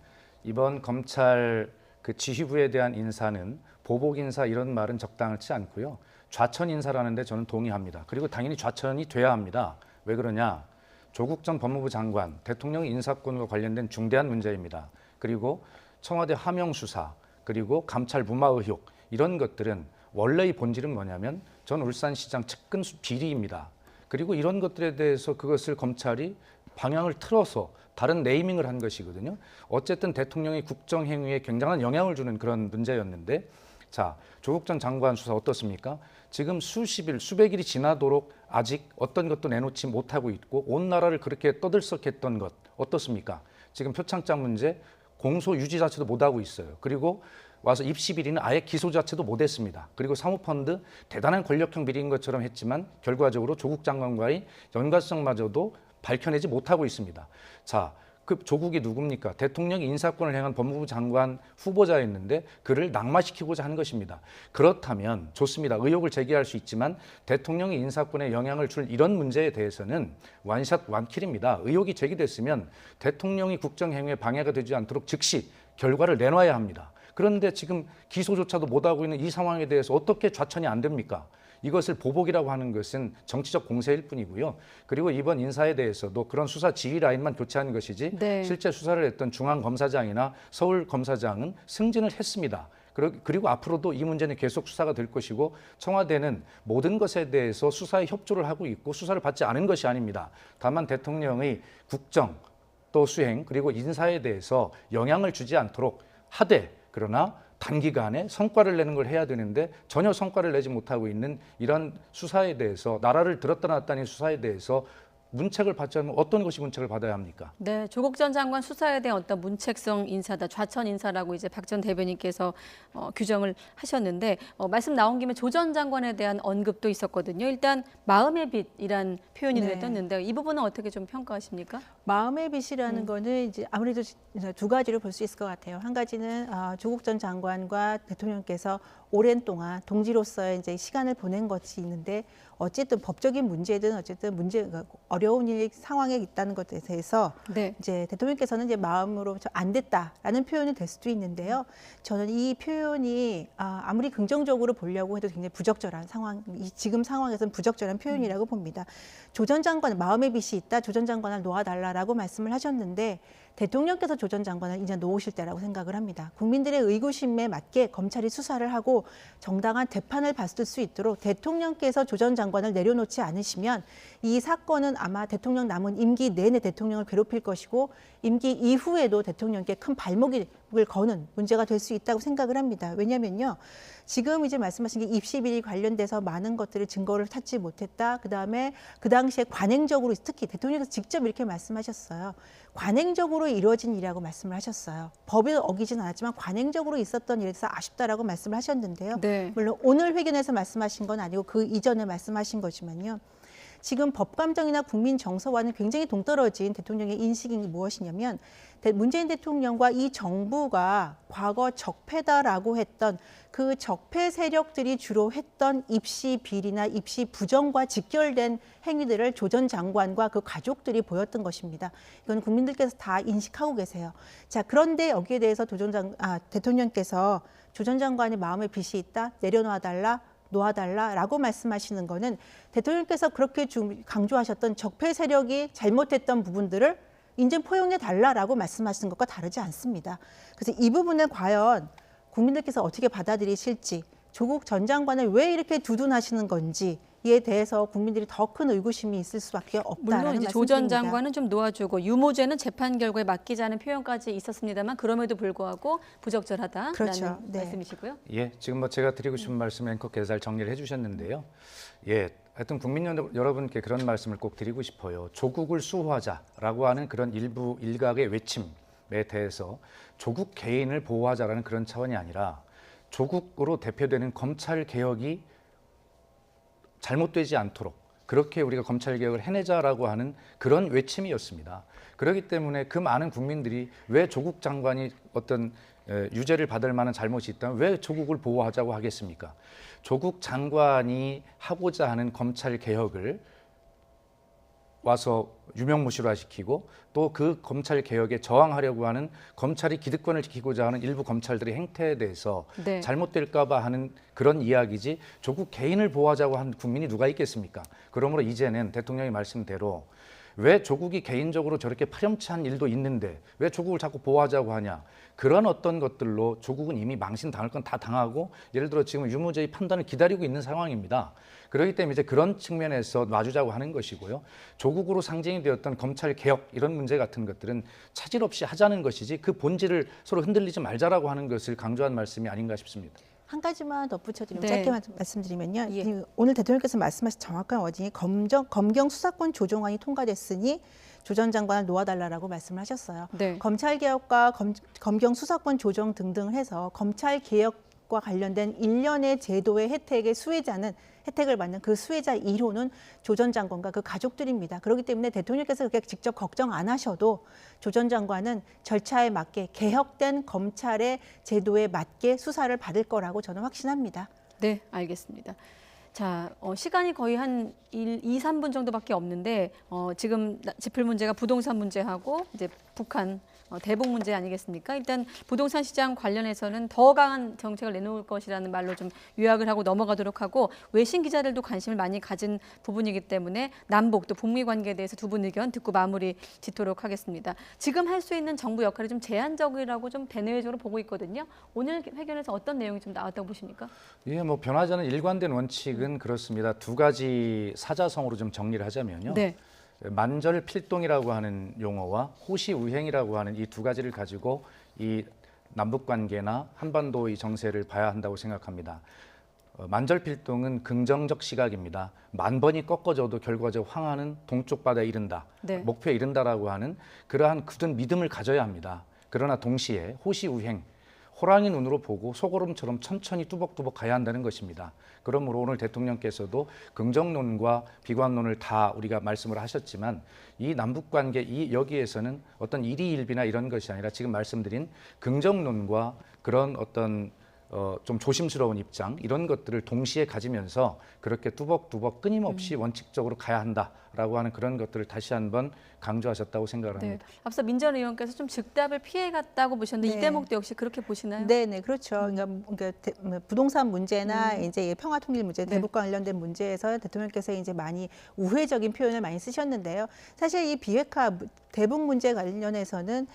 이번 검찰 그 지휘부에 대한 인사는 보복 인사 이런 말은 적당치 않고요. 좌천 인사라는데 저는 동의합니다. 그리고 당연히 좌천이 돼야 합니다. 왜 그러냐? 조국 전 법무부 장관, 대통령 인사권과 관련된 중대한 문제입니다. 그리고 청와대 하명 수사, 그리고 감찰 무마 의혹 이런 것들은 원래의 본질은 뭐냐면 전 울산시장 측근 비리입니다. 그리고 이런 것들에 대해서 그것을 검찰이 방향을 틀어서 다른 네이밍을 한 것이거든요. 어쨌든 대통령의 국정행위에 굉장한 영향을 주는 그런 문제였는데 자, 조국 전 장관 수사 어떻습니까? 지금 수십 일, 수백 일이 지나도록 아직 어떤 것도 내놓지 못하고 있고 온 나라를 그렇게 떠들썩했던 것 어떻습니까? 지금 표창장 문제 공소 유지 자체도 못하고 있어요. 그리고 와서 입시 비리는 아예 기소 자체도 못했습니다. 그리고 사모펀드 대단한 권력형 비리인 것처럼 했지만 결과적으로 조국 장관과의 연관성마저도 밝혀내지 못하고 있습니다. 자, 그 조국이 누굽니까? 대통령 인사권을 향한 법무부 장관 후보자였는데 그를 낙마시키고자 한 것입니다. 그렇다면 좋습니다. 의혹을 제기할 수 있지만 대통령의 인사권에 영향을 줄 이런 문제에 대해서는 원샷 원킬입니다. 의혹이 제기됐으면 대통령이 국정행위에 방해가 되지 않도록 즉시 결과를 내놔야 합니다. 그런데 지금 기소조차도 못하고 있는 이 상황에 대해서 어떻게 좌천이 안 됩니까? 이것을 보복이라고 하는 것은 정치적 공세일 뿐이고요. 그리고 이번 인사에 대해서도 그런 수사 지휘 라인만 교체한 것이지 네. 실제 수사를 했던 중앙검사장이나 서울검사장은 승진을 했습니다. 그리고 앞으로도 이 문제는 계속 수사가 될 것이고 청와대는 모든 것에 대해서 수사에 협조를 하고 있고 수사를 받지 않은 것이 아닙니다. 다만 대통령의 국정 또 수행 그리고 인사에 대해서 영향을 주지 않도록 하되 그러나 단기간에 성과를 내는 걸 해야 되는데 전혀 성과를 내지 못하고 있는 이런 수사에 대해서 나라를 들었다 놨다는 수사에 대해서 문책을 받지 않으면 어떤 것이 문책을 받아야 합니까? 네, 조국 전 장관 수사에 대한 어떤 문책성 인사다, 좌천 인사라고 이제 박 전 대변인께서 규정을 하셨는데 말씀 나온 김에 조 전 장관에 대한 언급도 있었거든요. 일단 마음의 빛이란 표현이 네. 눈에 띄었는데 이 부분은 어떻게 좀 평가하십니까? 마음의 빛이라는 거는 이제 아무래도 두 가지로 볼 수 있을 것 같아요. 한 가지는 조국 전 장관과 대통령께서 오랜 동안 동지로서의 이제 시간을 보낸 것이 있는데 어쨌든 법적인 문제든 어쨌든 어려운 상황에 있다는 것에 대해서 네. 이제 대통령께서는 이제 마음으로 안 됐다라는 표현이 될 수도 있는데요. 저는 이 표현이 아무리 긍정적으로 보려고 해도 굉장히 부적절한 상황, 지금 상황에서는 부적절한 표현이라고 봅니다. 조 전 장관 마음의 빛이 있다. 조 전 장관을 놓아달라라고 말씀을 하셨는데 대통령께서 조 전 장관을 이제 놓으실 때라고 생각을 합니다. 국민들의 의구심에 맞게 검찰이 수사를 하고 정당한 재판을 받을 수 있도록 대통령께서 조 전 장관을 내려놓지 않으시면 이 사건은 아마 대통령 남은 임기 내내 대통령을 괴롭힐 것이고 임기 이후에도 대통령께 큰 발목을 거는 문제가 될 수 있다고 생각을 합니다. 왜냐면요. 지금 이제 말씀하신 게 입시 비리 관련돼서 많은 것들을 증거를 찾지 못했다. 그다음에 그 당시에 관행적으로 특히 대통령께서 직접 이렇게 말씀하셨어요. 관행적으로 이루어진 일이라고 말씀을 하셨어요. 법을 어기진 않았지만 관행적으로 있었던 일에서 아쉽다라고 말씀을 하셨는데요. 네. 물론 오늘 회견에서 말씀하신 건 아니고 그 이전에 말씀하신 거지만요. 지금 법감정이나 국민 정서와는 굉장히 동떨어진 대통령의 인식이 무엇이냐면 문재인 대통령과 이 정부가 과거 적폐다라고 했던 그 적폐 세력들이 주로 했던 입시 비리나 입시 부정과 직결된 행위들을 조 전 장관과 그 가족들이 보였던 것입니다. 이건 국민들께서 다 인식하고 계세요. 자, 그런데 여기에 대해서 대통령께서 조 전 장관의 마음의 빛이 있다, 내려놔달라, 놓아달라라고 말씀하시는 거는 대통령께서 그렇게 강조하셨던 적폐 세력이 잘못했던 부분들을 이제 포용해달라라고 말씀하시는 것과 다르지 않습니다. 그래서 이 부분을 과연 국민들께서 어떻게 받아들이실지 조국 전 장관을 왜 이렇게 두둔하시는 건지에 대해서 국민들이 더 큰 의구심이 있을 수밖에 없다라는 물론 이제 말씀드립니다. 조 전 장관은 좀 놓아주고 유모죄는 재판 결과에 맡기자는 표현까지 있었습니다만 그럼에도 불구하고 부적절하다라는 그렇죠. 네. 말씀이시고요. 예, 지금 뭐 제가 드리고 싶은 말씀 앵커께서 잘 정리를 해주셨는데요. 예, 하여튼 국민 여러분께 그런 말씀을 꼭 드리고 싶어요. 조국을 수호하자라고 하는 그런 일부 일각의 외침에 대해서 조국 개인을 보호하자라는 그런 차원이 아니라 조국으로 대표되는 검찰 개혁이 잘못되지 않도록 그렇게 우리가 검찰 개혁을 해내자라고 하는 그런 외침이었습니다. 그렇기 때문에 그 많은 국민들이 왜 조국 장관이 어떤 유죄를 받을 만한 잘못이 있다면 왜 조국을 보호하자고 하겠습니까? 조국 장관이 하고자 하는 검찰 개혁을 와서 유명무실화시키고 또 그 검찰 개혁에 저항하려고 하는 검찰이 기득권을 지키고자 하는 일부 검찰들의 행태에 대해서 네. 잘못될까 봐 하는 그런 이야기지 조국 개인을 보호하자고 하는 국민이 누가 있겠습니까? 그러므로 이제는 대통령의 말씀대로 왜 조국이 개인적으로 저렇게 파렴치한 일도 있는데 왜 조국을 자꾸 보호하자고 하냐. 그런 어떤 것들로 조국은 이미 망신당할 건 다 당하고 예를 들어 지금 유무죄의 판단을 기다리고 있는 상황입니다. 그렇기 때문에 이제 그런 측면에서 놔주자고 하는 것이고요. 조국으로 상징이 되었던 검찰 개혁 이런 문제 같은 것들은 차질 없이 하자는 것이지 그 본질을 서로 흔들리지 말자라고 하는 것을 강조한 말씀이 아닌가 싶습니다. 한 가지만 덧붙여드리면 네. 짧게 말씀드리면요. 예. 오늘 대통령께서 말씀하신 정확한 워딩이 검경 수사권 조정안이 통과됐으니 조 전 장관을 놓아달라고 말씀을 하셨어요. 네. 검찰 개혁과 검경 수사권 조정 등등 해서 검찰 개혁과 관련된 일련의 제도의 혜택의 수혜자는 혜택을 받는 그 수혜자 1호는 조 전 장관과 그 가족들입니다. 그렇기 때문에 대통령께서 그렇게 직접 걱정 안 하셔도 조 전 장관은 절차에 맞게 개혁된 검찰의 제도에 맞게 수사를 받을 거라고 저는 확신합니다. 네, 알겠습니다. 자, 시간이 거의 한 2, 3분 정도밖에 없는데 지금 짚을 문제가 부동산 문제하고 이제 북한 대북 문제 아니겠습니까? 일단 부동산 시장 관련해서는 더 강한 정책을 내놓을 것이라는 말로 좀 요약을 하고 넘어가도록 하고 외신 기자들도 관심을 많이 가진 부분이기 때문에 남북 또 북미 관계에 대해서 두 분 의견 듣고 마무리 짓도록 하겠습니다. 지금 할 수 있는 정부 역할이 좀 제한적이라고 좀 대내외적으로 보고 있거든요. 오늘 회견에서 어떤 내용이 좀 나왔다고 보십니까? 예, 뭐 변하지 않은 일관된 원칙은 그렇습니다. 두 가지 사자성어로 좀 정리를 하자면요. 네. 만절필동이라고 하는 용어와 호시우행이라고 하는 이 두 가지를 가지고 이 남북 관계나 한반도의 정세를 봐야 한다고 생각합니다. 만절필동은 긍정적 시각입니다. 만 번이 꺾어져도 결과적 황하는 동쪽 바다에 이른다. 네. 목표에 이른다라고 하는 그러한 굳은 믿음을 가져야 합니다. 그러나 동시에 호시우행, 호랑이 눈으로 보고 소고름처럼 천천히 뚜벅뚜벅 가야 한다는 것입니다. 그러므로 오늘 대통령께서도 긍정론과 비관론을 다 우리가 말씀을 하셨지만 이 남북관계 이 여기에서는 어떤 일희일비나 이런 것이 아니라 지금 말씀드린 긍정론과 그런 어떤 좀 조심스러운 입장 이런 것들을 동시에 가지면서 그렇게 뚜벅뚜벅 끊임없이 원칙적으로 가야 한다라고 하는 그런 것들을 다시 한번 강조하셨다고 생각을 합니다. 네. 앞서 민 전 의원께서 좀 즉답을 피해갔다고 보셨는데 네. 이 대목도 역시 그렇게 보시나요? 네, 그렇죠. 그러니까 부동산 문제나 이제 평화 통일 문제, 네. 대북과 관련된 문제에서 대통령께서 이제 많이 우회적인 표현을 많이 쓰셨는데요. 사실 이 비핵화 대북 문제 관련해서는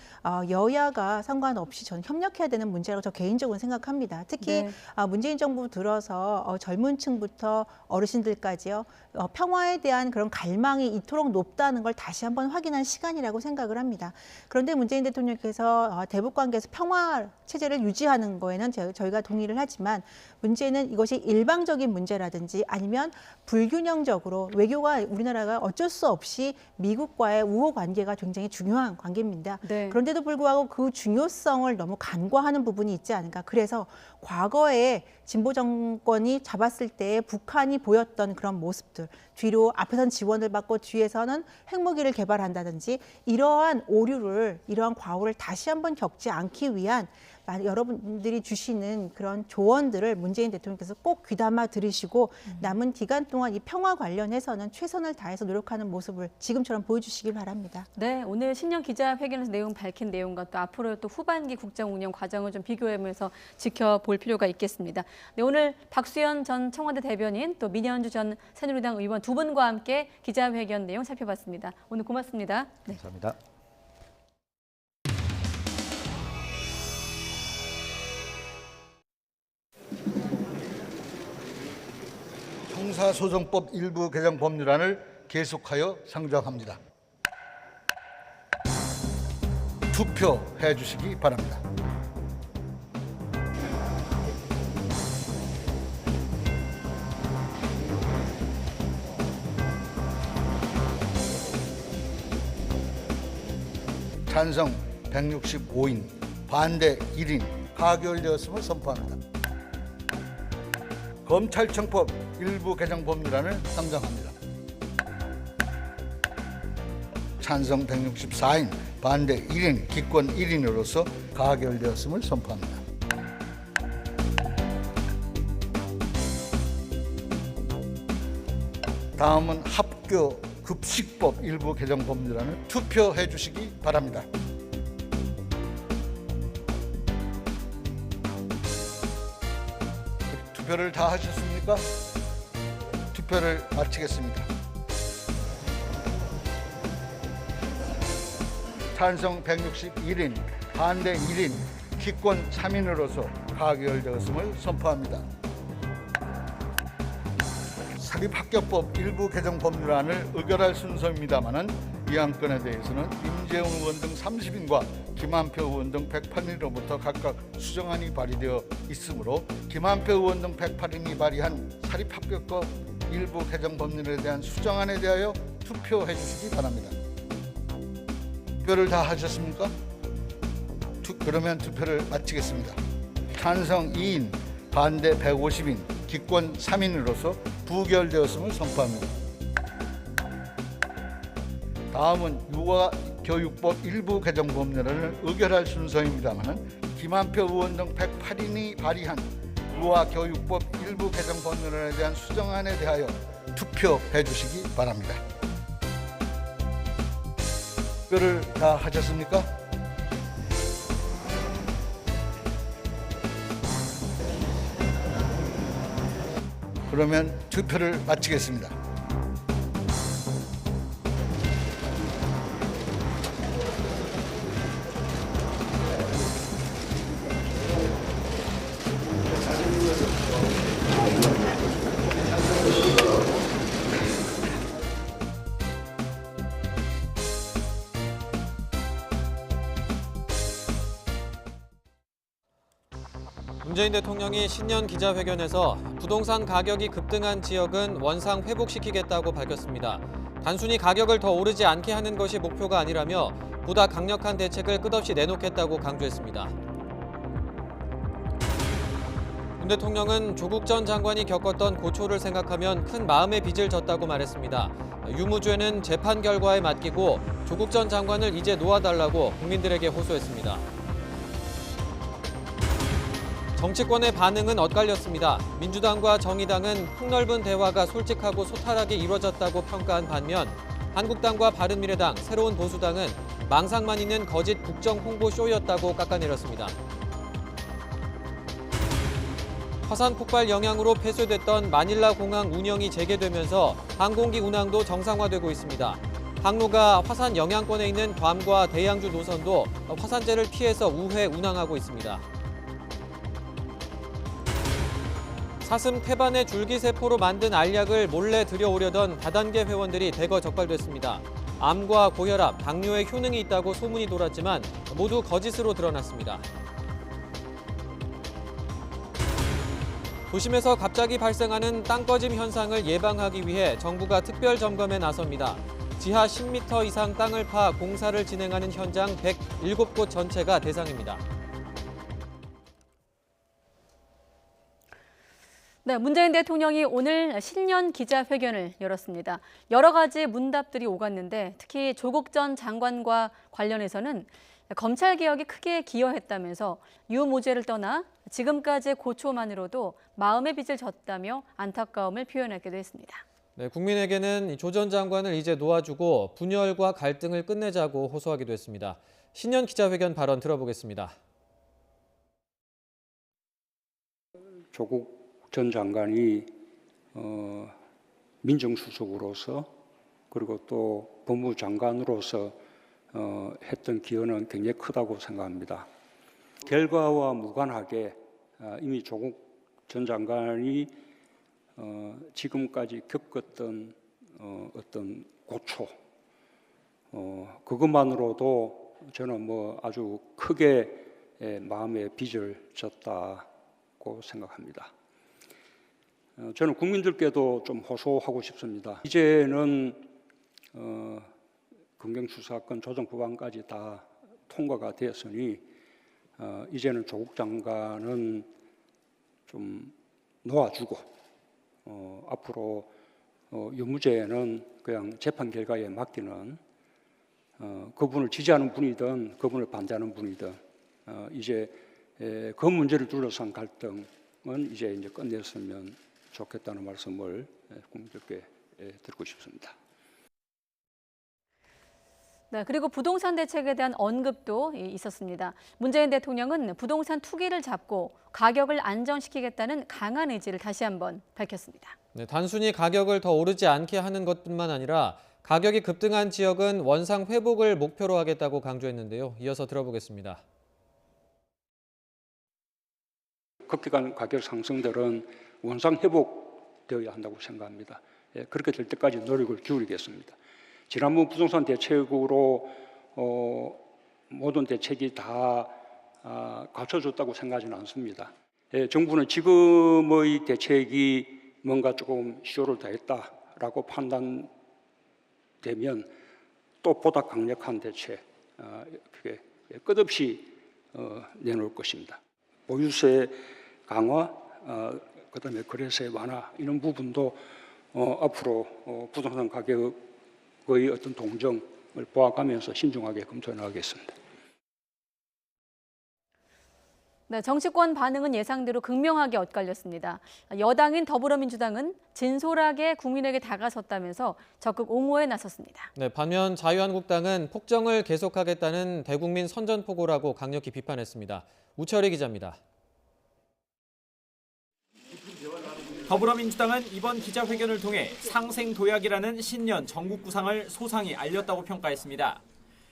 여야가 상관없이 저는 협력해야 되는 문제라고 저 개인적으로 생각합니다. 특히 네. 문재인 정부 들어서 젊은 층부터 어르신들까지요. 평화에 대한 그런 갈망이 이토록 높다는 걸 다시 한번 확인한 시간이라고 생각을 합니다. 그런데 문재인 대통령께서 대북 관계에서 평화 체제를 유지하는 거에는 저희가 동의를 하지만 문제는 이것이 일방적인 문제라든지 아니면 불균형적으로 외교가 우리나라가 어쩔 수 없이 미국과의 우호 관계가 굉장히 중요한 관계입니다. 네. 그런데도 불구하고 그 중요성을 너무 간과하는 부분이 있지 않은가. 그래서 과거에 진보 정권이 잡았을 때 북한이 보였던 그런 모습들, 뒤로 앞에선 지원을 받고 뒤에서는 핵무기를 개발한다든지 이러한 오류를, 이러한 과오를 다시 한번 겪지 않기 위한 여러분들이 주시는 그런 조언들을 문재인 대통령께서 꼭 귀담아 들으시고 남은 기간 동안 이 평화 관련해서는 최선을 다해서 노력하는 모습을 지금처럼 보여주시길 바랍니다. 네, 오늘 신년 기자회견에서 내용 밝힌 내용과 또 앞으로 또 후반기 국정 운영 과정을 좀 비교하면서 지켜볼 필요가 있겠습니다. 네, 오늘 박수현 전 청와대 대변인 또 민현주 전 새누리당 의원 두 분과 함께 기자회견 내용 살펴봤습니다. 오늘 고맙습니다. 네. 감사합니다. 형사소송법 일부 개정 법률안을 계속하여 상정합니다. 투표해 주시기 바랍니다. 찬성 165인, 반대 1인 가결되었음을 선포합니다. 검찰청법 일부 개정 법률안을 상정합니다. 찬성 164인, 반대 1인, 기권 1인으로서 가결되었음을 선포합니다. 다음은 학교 급식법 일부 개정 법률안을 투표해 주시기 바랍니다. 투표를 다 하셨습니까? 투표를 마치겠습니다. 찬성 161인, 반대 1인, 기권 3인으로서 가결되었음을 선포합니다. 사립학교법 일부 개정 법률안을 의결할 순서입니다마는 이 안건에 대해서는 임재웅 의원 등 30인과 김한표 의원 등 108인으로부터 각각 수정안이 발의되어 있으므로 김한표 의원 등 108인이 발의한 사립학교법 일부 개정 법률에 대한 수정안에 대하여 투표해 주시기 바랍니다. 투표를 다 하셨습니까? 그러면 투표를 마치겠습니다. 찬성 2인, 반대 150인, 기권 3인으로서 부결되었음을 선포합니다. 다음은 유아교육법 일부 개정 법률안을 의결할 순서입니다만 김한표 의원 등 108인이 발의한 유아교육법 일부 개정 법률안에 대한 수정안에 대하여 투표해 주시기 바랍니다. 투표를 다 하셨습니까? 그러면 투표를 마치겠습니다. 문재인 대통령이 신년 기자회견에서 부동산 가격이 급등한 지역은 원상 회복시키겠다고 밝혔습니다. 단순히 가격을 더 오르지 않게 하는 것이 목표가 아니라며 보다 강력한 대책을 끝없이 내놓겠다고 강조했습니다. 문 대통령은 조국 전 장관이 겪었던 고초를 생각하면 큰 마음의 빚을 졌다고 말했습니다. 유무죄는 재판 결과에 맡기고 조국 전 장관을 이제 놓아달라고 국민들에게 호소했습니다. 정치권의 반응은 엇갈렸습니다. 민주당과 정의당은 폭넓은 대화가 솔직하고 소탈하게 이루어졌다고 평가한 반면 한국당과 바른미래당, 새로운 보수당은 망상만 있는 거짓 국정 홍보 쇼였다고 깎아내렸습니다. 화산 폭발 영향으로 폐쇄됐던 마닐라 공항 운영이 재개되면서 항공기 운항도 정상화되고 있습니다. 항로가 화산 영향권에 있는 괌과 대양주 노선도 화산재를 피해서 우회 운항하고 있습니다. 사슴 태반의 줄기세포로 만든 알약을 몰래 들여오려던 다단계 회원들이 대거 적발됐습니다. 암과 고혈압, 당뇨에 효능이 있다고 소문이 돌았지만 모두 거짓으로 드러났습니다. 도심에서 갑자기 발생하는 땅꺼짐 현상을 예방하기 위해 정부가 특별 점검에 나섭니다. 지하 10m 이상 땅을 파 공사를 진행하는 현장 107곳 전체가 대상입니다. 네, 문재인 대통령이 오늘 신년 기자회견을 열었습니다. 여러 가지 문답들이 오갔는데 특히 조국 전 장관과 관련해서는 검찰개혁이 크게 기여했다면서 유무죄를 떠나 지금까지의 고초만으로도 마음의 빚을 졌다며 안타까움을 표현하기도 했습니다. 네, 국민에게는 조 전 장관을 이제 놓아주고 분열과 갈등을 끝내자고 호소하기도 했습니다. 신년 기자회견 발언 들어보겠습니다. 조국 전 장관이 민정수석으로서 그리고 또 법무장관으로서 했던 기여는 굉장히 크다고 생각합니다. 결과와 무관하게 이미 조국 전 장관이 지금까지 겪었던 어떤 고초 그것만으로도 저는 아주 크게 마음의 빚을 졌다고 생각합니다. 저는 국민들께도 좀 호소하고 싶습니다. 이제는 검경수사권 조정 법안까지 다 통과가 되었으니 이제는 조국 장관은 좀 놓아주고 앞으로 유무죄는 그냥 재판 결과에 맡기는 그분을 지지하는 분이든 그분을 반대하는 분이든 이제 그 문제를 둘러싼 갈등은 이제 끝냈으면 좋겠다는 말씀을 국민들께 드리고 싶습니다. 네, 그리고 부동산 대책에 대한 언급도 있었습니다. 문재인 대통령은 부동산 투기를 잡고 가격을 안정시키겠다는 강한 의지를 다시 한번 밝혔습니다. 네, 단순히 가격을 더 오르지 않게 하는 것뿐만 아니라 가격이 급등한 지역은 원상 회복을 목표로 하겠다고 강조했는데요. 이어서 들어보겠습니다. 급격한 가격 상승들은 원상 회복되어야 한다고 생각합니다. 그렇게 될 때까지 노력을 기울이겠습니다. 지난번 부동산 대책으로 모든 대책이 다 갖춰졌다고 생각하지는 않습니다. 정부는 지금의 대책이 뭔가 조금 시효를 다했다라고 판단되면 또 보다 강력한 대책, 그게 끝없이 내놓을 것입니다. 보유세 강화, 그다음에 거래세 완화 이런 부분도 앞으로 부동산 가격의 어떤 동정을 보아가면서 신중하게 검토해 나가겠습니다. 네, 정치권 반응은 예상대로 극명하게 엇갈렸습니다. 여당인 더불어민주당은 진솔하게 국민에게 다가섰다면서 적극 옹호에 나섰습니다. 네, 반면 자유한국당은 폭정을 계속하겠다는 대국민 선전포고라고 강력히 비판했습니다. 우철희 기자입니다. 더불어민주당은 이번 기자회견을 통해 상생도약이라는 신년 전국 구상을 소상히 알렸다고 평가했습니다.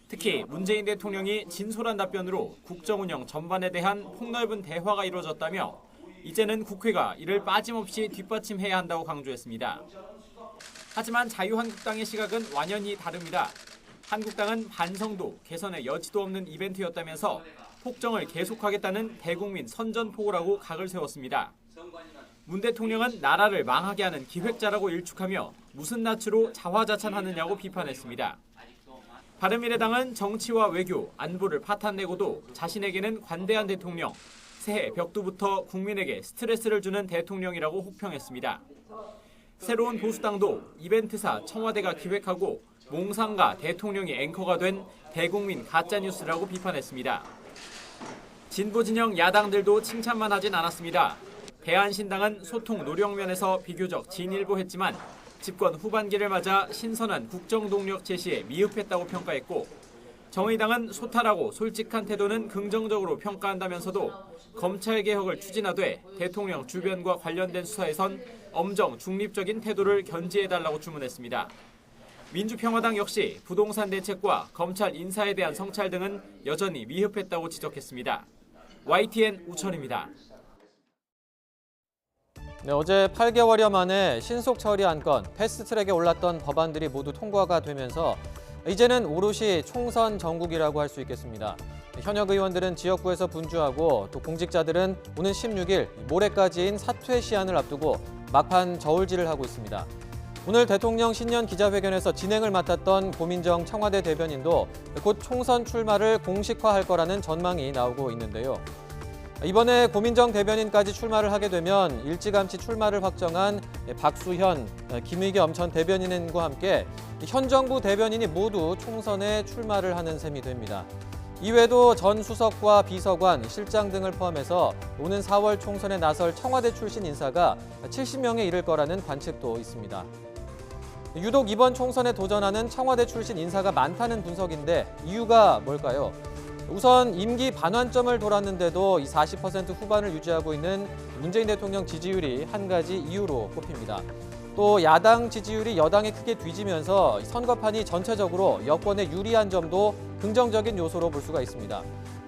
특히 문재인 대통령이 진솔한 답변으로 국정운영 전반에 대한 폭넓은 대화가 이루어졌다며 이제는 국회가 이를 빠짐없이 뒷받침해야 한다고 강조했습니다. 하지만 자유한국당의 시각은 완연히 다릅니다. 한국당은 반성도, 개선의 여지도 없는 이벤트였다면서 폭정을 계속하겠다는 대국민 선전포고라고 각을 세웠습니다. 문 대통령은 나라를 망하게 하는 기획자라고 일축하며 무슨 낯으로 자화자찬하느냐고 비판했습니다. 바른미래당은 정치와 외교, 안보를 파탄내고도 자신에게는 관대한 대통령, 새해 벽두부터 국민에게 스트레스를 주는 대통령이라고 혹평했습니다. 새로운 보수당도 이벤트사 청와대가 기획하고 몽상가 대통령이 앵커가 된 대국민 가짜뉴스라고 비판했습니다. 진보 진영 야당들도 칭찬만 하진 않았습니다. 대한신당은 소통 노력면에서 비교적 진일보했지만 집권 후반기를 맞아 신선한 국정동력 제시에 미흡했다고 평가했고 정의당은 소탈하고 솔직한 태도는 긍정적으로 평가한다면서도 검찰개혁을 추진하되 대통령 주변과 관련된 수사에선 엄정 중립적인 태도를 견지해달라고 주문했습니다. 민주평화당 역시 부동산 대책과 검찰 인사에 대한 성찰 등은 여전히 미흡했다고 지적했습니다. YTN 우철입니다. 네, 어제 8개월여 만에 신속 처리 안건, 패스트트랙에 올랐던 법안들이 모두 통과가 되면서 이제는 오롯이 총선 정국이라고 할 수 있겠습니다. 현역 의원들은 지역구에서 분주하고 또 공직자들은 오는 16일 모레까지인 사퇴 시한을 앞두고 막판 저울질을 하고 있습니다. 오늘 대통령 신년 기자회견에서 진행을 맡았던 고민정 청와대 대변인도 곧 총선 출마를 공식화할 거라는 전망이 나오고 있는데요. 이번에 고민정 대변인까지 출마를 하게 되면 일찌감치 출마를 확정한 박수현, 김의겸 전 대변인과 함께 현 정부 대변인이 모두 총선에 출마를 하는 셈이 됩니다. 이외에도 전 수석과 비서관, 실장 등을 포함해서 오는 4월 총선에 나설 청와대 출신 인사가 70명에 이를 거라는 관측도 있습니다. 유독 이번 총선에 도전하는 청와대 출신 인사가 많다는 분석인데 이유가 뭘까요? 우선 임기 반환점을 돌았는데도 이 40% 후반을 유지하고 있는 문재인 대통령 지지율이 한 가지 이유로 꼽힙니다. 또 야당 지지율이 여당에 크게 뒤지면서 선거판이 전체적으로 여권에 유리한 점도 긍정적인 요소로 볼 수가 있습니다.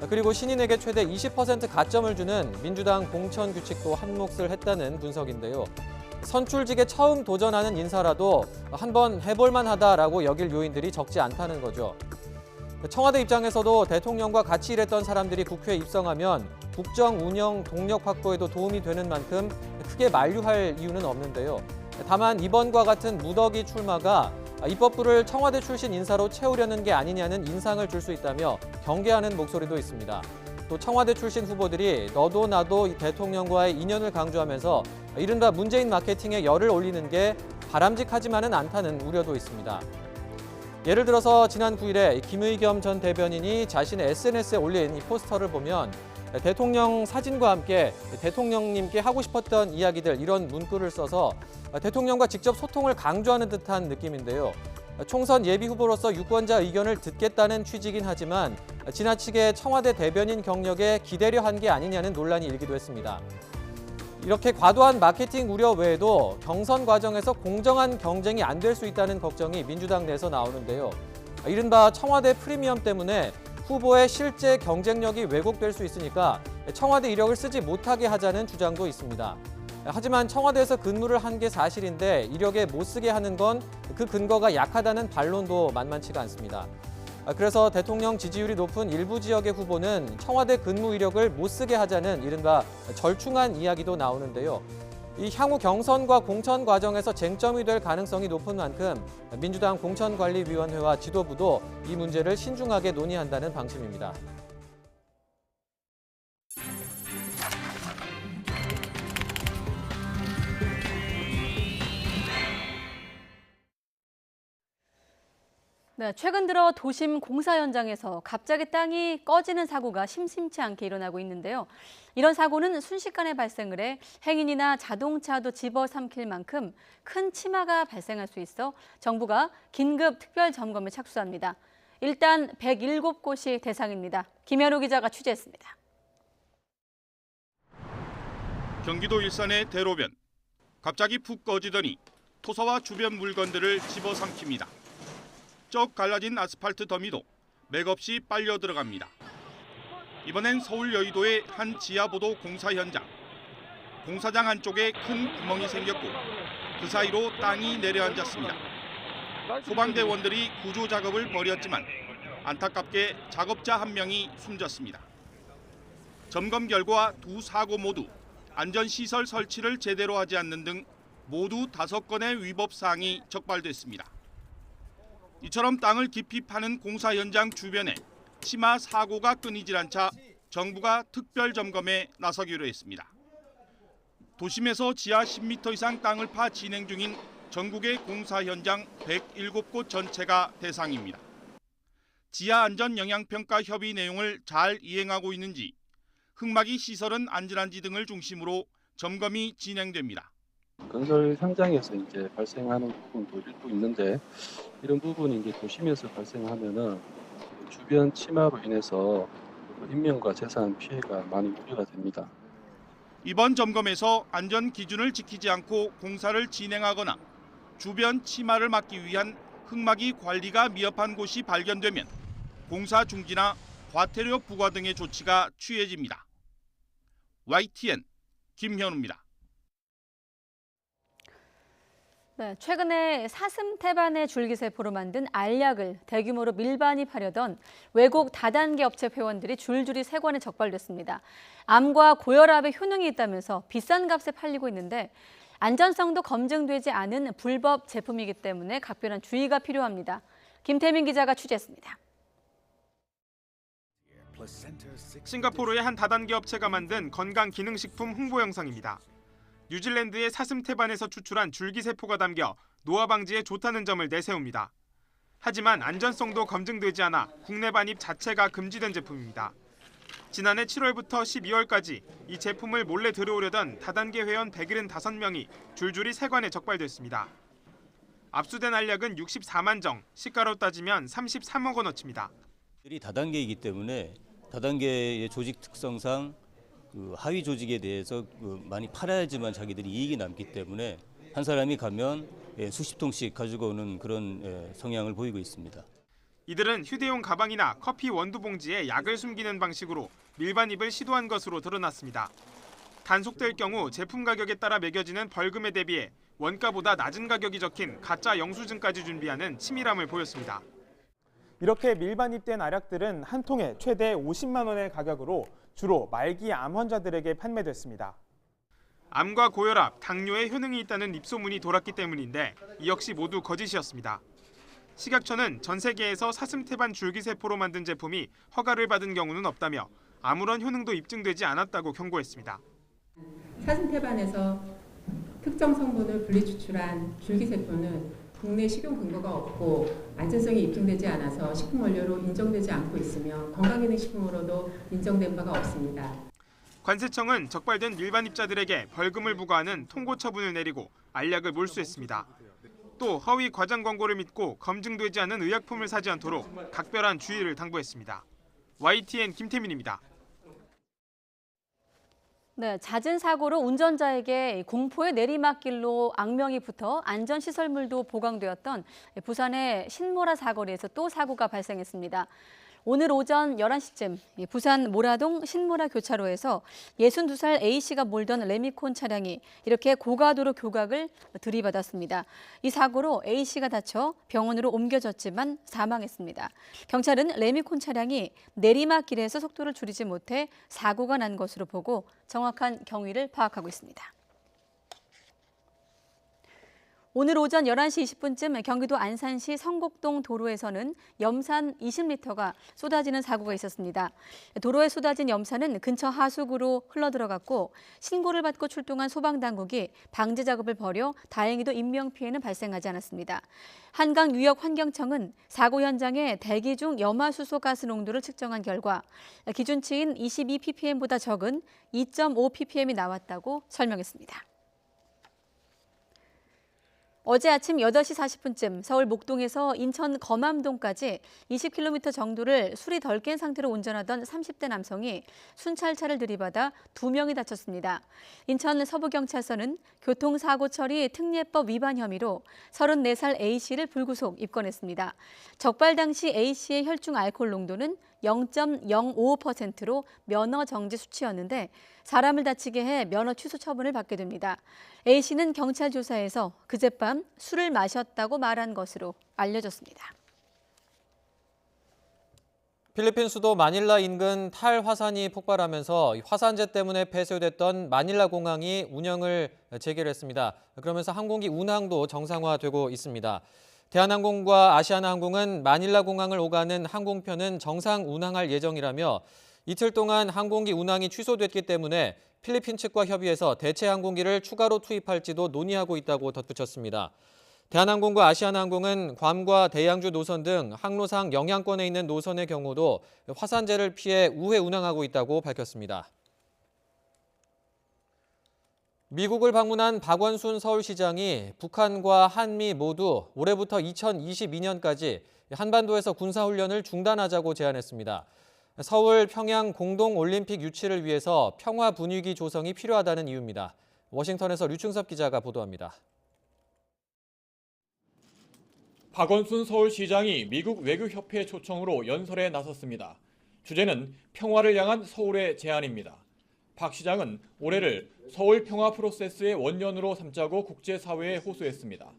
그리고 신인에게 최대 20% 가점을 주는 민주당 공천 규칙도 한몫을 했다는 분석인데요. 선출직에 처음 도전하는 인사라도 한번 해볼 만하다라고 여길 요인들이 적지 않다는 거죠. 청와대 입장에서도 대통령과 같이 일했던 사람들이 국회에 입성하면 국정 운영 동력 확보에도 도움이 되는 만큼 크게 만류할 이유는 없는데요. 다만 이번과 같은 무더기 출마가 입법부를 청와대 출신 인사로 채우려는 게 아니냐는 인상을 줄 수 있다며 경계하는 목소리도 있습니다. 또 청와대 출신 후보들이 너도 나도 대통령과의 인연을 강조하면서 이른바 문재인 마케팅에 열을 올리는 게 바람직하지만은 않다는 우려도 있습니다. 예를 들어서 지난 9일에 김의겸 전 대변인이 자신의 SNS에 올린 이 포스터를 보면 대통령 사진과 함께 대통령님께 하고 싶었던 이야기들 이런 문구를 써서 대통령과 직접 소통을 강조하는 듯한 느낌인데요. 총선 예비 후보로서 유권자 의견을 듣겠다는 취지긴 하지만 지나치게 청와대 대변인 경력에 기대려 한 게 아니냐는 논란이 일기도 했습니다. 이렇게 과도한 마케팅 우려 외에도 경선 과정에서 공정한 경쟁이 안 될 수 있다는 걱정이 민주당 내에서 나오는데요. 이른바 청와대 프리미엄 때문에 후보의 실제 경쟁력이 왜곡될 수 있으니까 청와대 이력을 쓰지 못하게 하자는 주장도 있습니다. 하지만 청와대에서 근무를 한 게 사실인데 이력에 못 쓰게 하는 건 그 근거가 약하다는 반론도 만만치가 않습니다. 그래서 대통령 지지율이 높은 일부 지역의 후보는 청와대 근무 이력을 못 쓰게 하자는 이른바 절충안 이야기도 나오는데요. 이 향후 경선과 공천 과정에서 쟁점이 될 가능성이 높은 만큼 민주당 공천관리위원회와 지도부도 이 문제를 신중하게 논의한다는 방침입니다. 네, 최근 들어 도심 공사 현장에서 갑자기 땅이 꺼지는 사고가 심심치 않게 일어나고 있는데요. 이런 사고는 순식간에 발생을 해 행인이나 자동차도 집어삼킬 만큼 큰 침하가 발생할 수 있어 정부가 긴급 특별 점검에 착수합니다. 일단 107곳이 대상입니다. 김현우 기자가 취재했습니다. 경기도 일산의 대로변. 갑자기 푹 꺼지더니 토사와 주변 물건들을 집어삼킵니다. 쩍 갈라진 아스팔트 더미도 맥없이 빨려 들어갑니다. 이번엔 서울 여의도의 한 지하보도 공사 현장. 공사장 한쪽에 큰 구멍이 생겼고 그 사이로 땅이 내려앉았습니다. 소방대원들이 구조 작업을 벌였지만 안타깝게 작업자 한 명이 숨졌습니다. 점검 결과 두 사고 모두 안전시설 설치를 제대로 하지 않는 등 모두 5건의 위법 사항이 적발됐습니다. 이처럼 땅을 깊이 파는 공사 현장 주변에 치마 사고가 끊이질 않자 정부가 특별 점검에 나서기로 했습니다. 도심에서 지하 10m 이상 땅을 파 진행 중인 전국의 공사 현장 107곳 전체가 대상입니다. 지하 안전 영향평가 협의 내용을 잘 이행하고 있는지, 흙막이 시설은 안전한지 등을 중심으로 점검이 진행됩니다. 건설 현장에서 이제 발생하는 부분도 일부 있는데 이런 부분이 이제 도심에서 발생하면은 주변 침하로 인해서 인명과 재산 피해가 많이 우려가 됩니다. 이번 점검에서 안전 기준을 지키지 않고 공사를 진행하거나 주변 침하를 막기 위한 흙막이 관리가 미흡한 곳이 발견되면 공사 중지나 과태료 부과 등의 조치가 취해집니다. YTN 김현우입니다. 네, 최근에 사슴태반의 줄기세포로 만든 알약을 대규모로 밀반입하려던 외국 다단계 업체 회원들이 줄줄이 세관에 적발됐습니다. 암과 고혈압에 효능이 있다면서 비싼 값에 팔리고 있는데 안전성도 검증되지 않은 불법 제품이기 때문에 각별한 주의가 필요합니다. 김태민 기자가 취재했습니다. 싱가포르의 한 다단계 업체가 만든 건강기능식품 홍보 영상입니다. 뉴질랜드의 사슴태반에서 추출한 줄기세포가 담겨 노화 방지에 좋다는 점을 내세웁니다. 하지만 안전성도 검증되지 않아 국내 반입 자체가 금지된 제품입니다. 지난해 7월부터 12월까지 이 제품을 몰래 들어오려던 다단계 회원 175명이 줄줄이 세관에 적발됐습니다. 압수된 알약은 64만 정, 시가로 따지면 33억 원어치입니다. 다단계이기 때문에 다단계의 조직 특성상 하위 조직에 대해서 많이 팔아야지만 자기들이 이익이 남기 때문에 한 사람이 가면 수십 통씩 가지고 오는 그런 성향을 보이고 있습니다. 이들은 휴대용 가방이나 커피 원두 봉지에 약을 숨기는 방식으로 밀반입을 시도한 것으로 드러났습니다. 단속될 경우 제품 가격에 따라 매겨지는 벌금에 대비해 원가보다 낮은 가격이 적힌 가짜 영수증까지 준비하는 치밀함을 보였습니다. 이렇게 밀반입된 알약들은 한 통에 최대 50만 원의 가격으로 주로 말기 암 환자들에게 판매됐습니다. 암과 고혈압, 당뇨에 효능이 있다는 입소문이 돌았기 때문인데 이 역시 모두 거짓이었습니다. 식약처는 전 세계에서 사슴태반 줄기세포로 만든 제품이 허가를 받은 경우는 없다며 아무런 효능도 입증되지 않았다고 경고했습니다. 사슴태반에서 특정 성분을 분리 추출한 줄기세포는 국내 식용 근거가 없고 안전성이 입증되지 않아서 식품 원료로 인정되지 않고 있으며 건강기능식품으로도 인정된 바가 없습니다. 관세청은 적발된 일반 입자들에게 벌금을 부과하는 통고 처분을 내리고 알약을 몰수했습니다. 또 허위 과장 광고를 믿고 검증되지 않은 의약품을 사지 않도록 각별한 주의를 당부했습니다. YTN 김태민입니다. 네, 잦은 사고로 운전자에게 공포의 내리막길로 악명이 붙어 안전시설물도 보강되었던 부산의 신모라 사거리에서 또 사고가 발생했습니다. 오늘 오전 11시쯤 부산 모라동 신모라 교차로에서 62살 A씨가 몰던 레미콘 차량이 이렇게 고가도로 교각을 들이받았습니다. 이 사고로 A씨가 다쳐 병원으로 옮겨졌지만 사망했습니다. 경찰은 레미콘 차량이 내리막길에서 속도를 줄이지 못해 사고가 난 것으로 보고 정확한 경위를 파악하고 있습니다. 오늘 오전 11시 20분쯤 경기도 안산시 성곡동 도로에서는 염산 20리터가 쏟아지는 사고가 있었습니다. 도로에 쏟아진 염산은 근처 하수구로 흘러들어갔고 신고를 받고 출동한 소방당국이 방제 작업을 벌여 다행히도 인명피해는 발생하지 않았습니다. 한강유역환경청은 사고 현장에 대기 중 염화수소 가스 농도를 측정한 결과 기준치인 22ppm보다 적은 2.5ppm이 나왔다고 설명했습니다. 어제 아침 8시 40분쯤 서울 목동에서 인천 검암동까지 20km 정도를 술이 덜 깬 상태로 운전하던 30대 남성이 순찰차를 들이받아 2명이 다쳤습니다. 인천 서부경찰서는 교통사고 처리 특례법 위반 혐의로 34살 A씨를 불구속 입건했습니다. 적발 당시 A씨의 혈중 알코올 농도는 0.055%로 면허 정지 수치였는데 사람을 다치게 해 면허 취소 처분을 받게 됩니다. A씨는 경찰 조사에서 그젯밤 술을 마셨다고 말한 것으로 알려졌습니다. 필리핀 수도 마닐라 인근 탈화산이 폭발하면서 화산재 때문에 폐쇄됐던 마닐라 공항이 운영을 재개했습니다. 그러면서 항공기 운항도 정상화되고 있습니다. 대한항공과 아시아나항공은 마닐라 공항을 오가는 항공편은 정상 운항할 예정이라며 이틀 동안 항공기 운항이 취소됐기 때문에 필리핀 측과 협의해서 대체 항공기를 추가로 투입할지도 논의하고 있다고 덧붙였습니다. 대한항공과 아시아나항공은 괌과 대양주 노선 등 항로상 영향권에 있는 노선의 경우도 화산재를 피해 우회 운항하고 있다고 밝혔습니다. 미국을 방문한 박원순 서울시장이 북한과 한미 모두 올해부터 2022년까지 한반도에서 군사훈련을 중단하자고 제안했습니다. 서울, 평양 공동올림픽 유치를 위해서 평화 분위기 조성이 필요하다는 이유입니다. 워싱턴에서 류충섭 기자가 보도합니다. 박원순 서울시장이 미국 외교협회 초청으로 연설에 나섰습니다. 주제는 평화를 향한 서울의 제안입니다. 박 시장은 올해를 서울 평화 프로세스의 원년으로 삼자고 국제사회에 호소했습니다.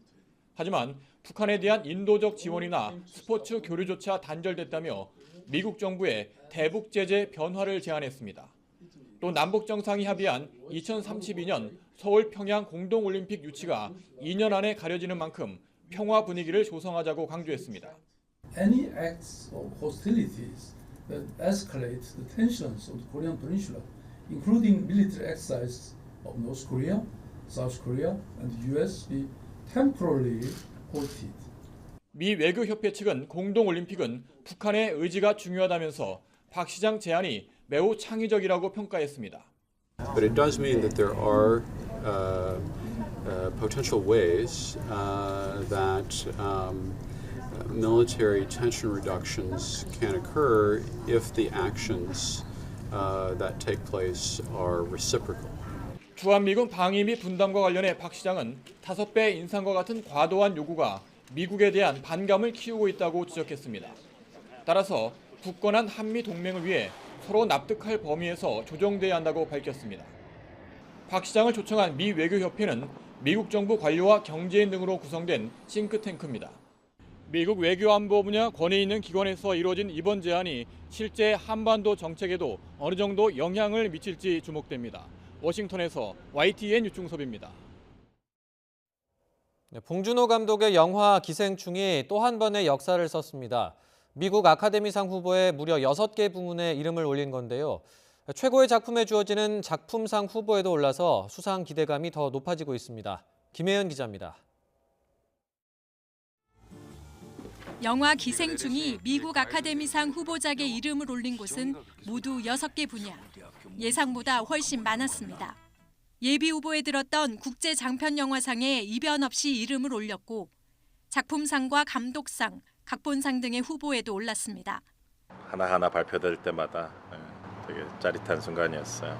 하지만 북한에 대한 인도적 지원이나 스포츠 교류조차 단절됐다며 미국 정부에 대북 제재 변화를 제안했습니다. 또 남북 정상이 합의한 2032년 서울 평양 공동올림픽 유치가 2년 안에 가려지는 만큼 평화 분위기를 조성하자고 강조했습니다. Any acts of hostilities that escalate the tensions of the Korean Peninsula, including military exercises of North Korea, South Korea, and the U.S. be temporarily halted. 미 외교협회 측은 공동올림픽은 북한의 의지가 중요하다면서 박 시장 제안이 매우 창의적이라고 평가했습니다. But it does mean that there are potential ways that military tension reductions can occur if the actions that take place are reciprocal. 주한미군 방위 및 분담과 관련해 박 시장은 5배 인상과 같은 과도한 요구가 미국에 대한 반감을 키우고 있다고 지적했습니다. 따라서 굳건한 한미 동맹을 위해 서로 납득할 범위에서 조정돼야 한다고 밝혔습니다. 박 시장을 초청한 미 외교협회는 미국 정부 관료와 경제인 등으로 구성된 싱크탱크입니다. 미국 외교안보 분야 권위 있는 기관에서 이루어진 이번 제안이 실제 한반도 정책에도 어느 정도 영향을 미칠지 주목됩니다. 워싱턴에서 YTN 유충섭입니다. 봉준호 감독의 영화 기생충이 또 한 번의 역사를 썼습니다. 미국 아카데미상 후보에 무려 6개 부문에 이름을 올린 건데요. 최고의 작품에 주어지는 작품상 후보에도 올라서 수상 기대감이 더 높아지고 있습니다. 김혜연 기자입니다. 영화 기생충이 미국 아카데미상 후보작에 이름을 올린 곳은 모두 6개 분야. 예상보다 훨씬 많았습니다. 예비 후보에 들었던 국제장편영화상에 이변 없이 이름을 올렸고 작품상과 감독상, 각본상 등의 후보에도 올랐습니다. 하나하나 발표될 때마다 되게 짜릿한 순간이었어요.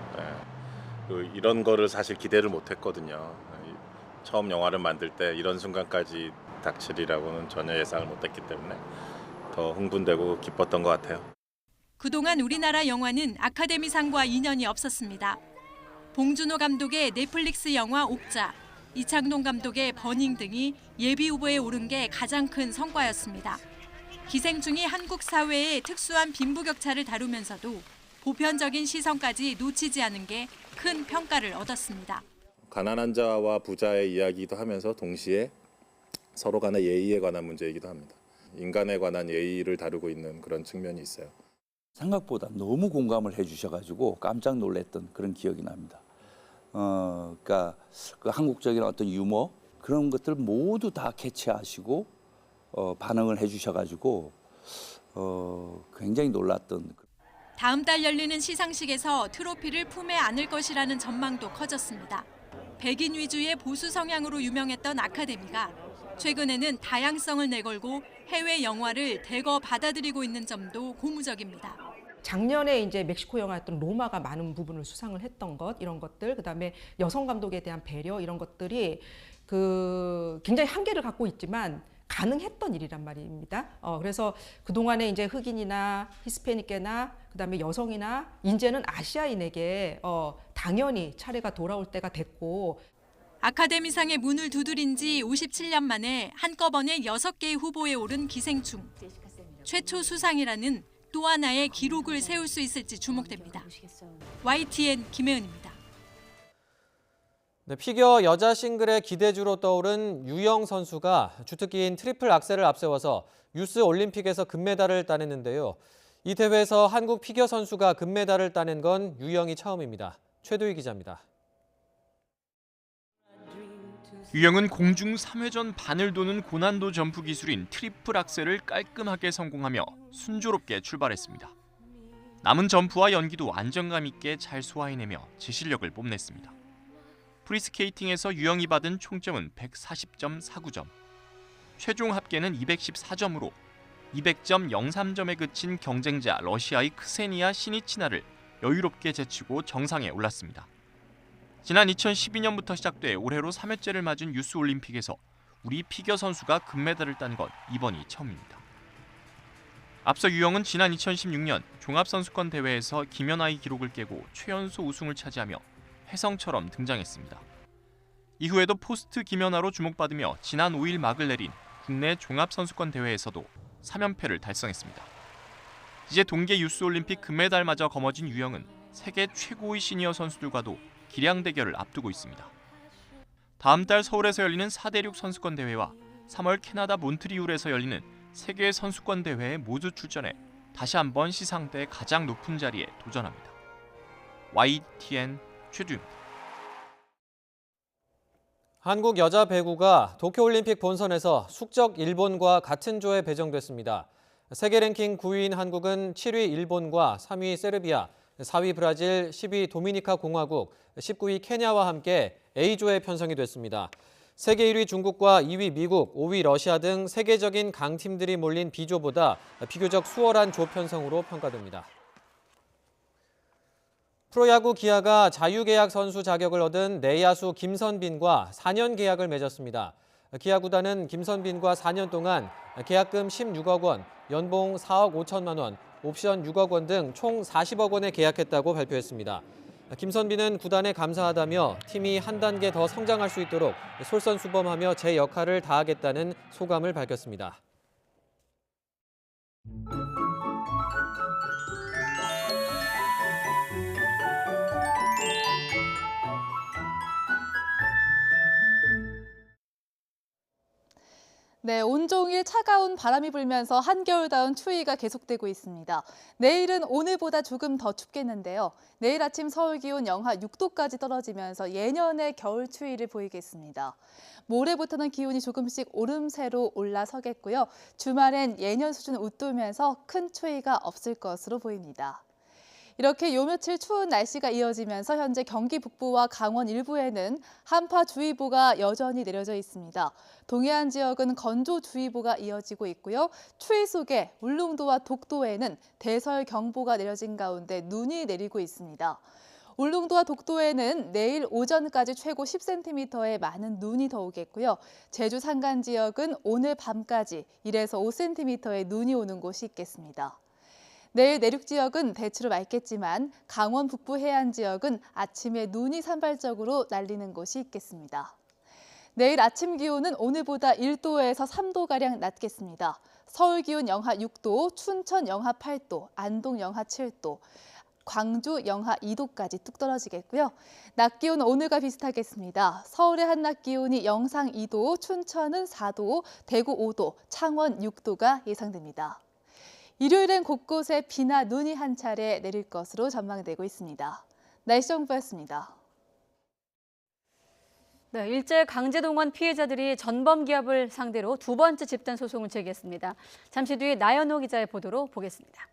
이런 거를 사실 기대를 못했거든요. 처음 영화를 만들 때 이런 순간까지 닥치리라고는 전혀 예상을 못했기 때문에 더 흥분되고 기뻤던 것 같아요. 그동안 우리나라 영화는 아카데미상과 인연이 없었습니다. 봉준호 감독의 넷플릭스 영화 옥자, 이창동 감독의 버닝 등이 예비 후보에 오른 게 가장 큰 성과였습니다. 기생충이 한국 사회의 특수한 빈부격차를 다루면서도 보편적인 시선까지 놓치지 않은 게 큰 평가를 얻었습니다. 가난한 자와 부자의 이야기도 하면서 동시에 서로 간의 예의에 관한 문제이기도 합니다. 인간에 관한 예의를 다루고 있는 그런 측면이 있어요. 생각보다 너무 공감을 해주셔가지고 깜짝 놀랐던 그런 기억이 납니다. 그러니까 그 한국적인 어떤 유머 그런 것들 모두 다 캐치하시고 반응을 해주셔가지고 굉장히 놀랐던. 다음 달 열리는 시상식에서 트로피를 품에 안을 것이라는 전망도 커졌습니다. 백인 위주의 보수 성향으로 유명했던 아카데미가 최근에는 다양성을 내걸고 해외 영화를 대거 받아들이고 있는 점도 고무적입니다. 작년에 이제 멕시코 영화였던 로마가 많은 부분을 수상을 했던 것, 이런 것들, 그다음에 여성 감독에 대한 배려, 이런 것들이 굉장히 한계를 갖고 있지만 가능했던 일이란 말입니다. 그래서 그동안에 이제 흑인이나 히스패닉계나 그다음에 여성이나 이제는 아시아인에게 당연히 차례가 돌아올 때가 됐고. 아카데미상의 문을 두드린 지 57년 만에 한꺼번에 6개의 후보에 오른 기생충. 최초 수상이라는 또 하나의 기록을 세울 수 있을지 주목됩니다. YTN 김혜은입니다. 네, 피겨 여자 싱글의 기대주로 떠오른 유영 선수가 주특기인 트리플 악셀을 앞세워서 유스 올림픽에서 금메달을 따냈는데요. 이 대회에서 한국 피겨 선수가 금메달을 따낸 건 유영이 처음입니다. 최도희 기자입니다. 유영은 공중 3회전 반을 도는 고난도 점프 기술인 트리플 악셀을 깔끔하게 성공하며 순조롭게 출발했습니다. 남은 점프와 연기도 안정감 있게 잘 소화해내며 제 실력을 뽐냈습니다. 프리스케이팅에서 유영이 받은 총점은 140.49점, 최종 합계는 214점으로 200점 03점에 그친 경쟁자 러시아의 크세니아 시니치나를 여유롭게 제치고 정상에 올랐습니다. 지난 2012년부터 시작돼 올해로 3회째를 맞은 유스올림픽에서 우리 피겨 선수가 금메달을 딴 건 이번이 처음입니다. 앞서 유영은 지난 2016년 종합선수권 대회에서 김연아의 기록을 깨고 최연소 우승을 차지하며 혜성처럼 등장했습니다. 이후에도 포스트 김연아로 주목받으며 지난 5일 막을 내린 국내 종합선수권 대회에서도 3연패를 달성했습니다. 이제 동계 유스올림픽 금메달마저 거머쥔 유영은 세계 최고의 시니어 선수들과도 기량 대결을 앞두고 있습니다. 다음 달 서울에서 열리는 4대륙 선수권 대회와 3월 캐나다 몬트리올에서 열리는 세계 선수권 대회에 모두 출전해 다시 한번 시상대 가장 높은 자리에 도전합니다. YTN 최두입니다. 한국 여자 배구가 도쿄올림픽 본선에서 숙적 일본과 같은 조에 배정됐습니다. 세계 랭킹 9위인 한국은 7위 일본과 3위 세르비아, 4위 브라질, 10위 도미니카 공화국, 19위 케냐와 함께 A조에 편성이 됐습니다. 세계 1위 중국과 2위 미국, 5위 러시아 등 세계적인 강팀들이 몰린 B조보다 비교적 수월한 조 편성으로 평가됩니다. 프로야구 기아가 자유계약 선수 자격을 얻은 내야수 김선빈과 4년 계약을 맺었습니다. 기아 구단은 김선빈과 4년 동안 계약금 16억 원, 연봉 4억 5천만 원, 옵션 6억 원 등 총 40억 원에 계약했다고 발표했습니다. 김선빈은 구단에 감사하다며 팀이 한 단계 더 성장할 수 있도록 솔선수범하며 제 역할을 다하겠다는 소감을 밝혔습니다. 네, 온종일 차가운 바람이 불면서 한겨울다운 추위가 계속되고 있습니다. 내일은 오늘보다 조금 더 춥겠는데요. 내일 아침 서울 기온 영하 6도까지 떨어지면서 예년의 겨울 추위를 보이겠습니다. 모레부터는 기온이 조금씩 오름세로 올라서겠고요. 주말엔 예년 수준을 웃돌면서 큰 추위가 없을 것으로 보입니다. 이렇게 요 며칠 추운 날씨가 이어지면서 현재 경기 북부와 강원 일부에는 한파주의보가 여전히 내려져 있습니다. 동해안 지역은 건조주의보가 이어지고 있고요. 추위 속에 울릉도와 독도에는 대설경보가 내려진 가운데 눈이 내리고 있습니다. 울릉도와 독도에는 내일 오전까지 최고 10cm의 많은 눈이 더 오겠고요. 제주 산간 지역은 오늘 밤까지 1에서 5cm의 눈이 오는 곳이 있겠습니다. 내일 내륙 지역은 대체로 맑겠지만 강원 북부 해안 지역은 아침에 눈이 산발적으로 날리는 곳이 있겠습니다. 내일 아침 기온은 오늘보다 1도에서 3도가량 낮겠습니다. 서울 기온 영하 6도, 춘천 영하 8도, 안동 영하 7도, 광주 영하 2도까지 뚝 떨어지겠고요. 낮 기온은 오늘과 비슷하겠습니다. 서울의 한낮 기온이 영상 2도, 춘천은 4도, 대구 5도, 창원 6도가 예상됩니다. 일요일엔 곳곳에 비나 눈이 한 차례 내릴 것으로 전망되고 있습니다. 날씨 정보였습니다. 네, 일제 강제동원 피해자들이 전범 기업을 상대로 두 번째 집단 소송을 제기했습니다. 잠시 뒤에 나연호 기자의 보도로 보겠습니다.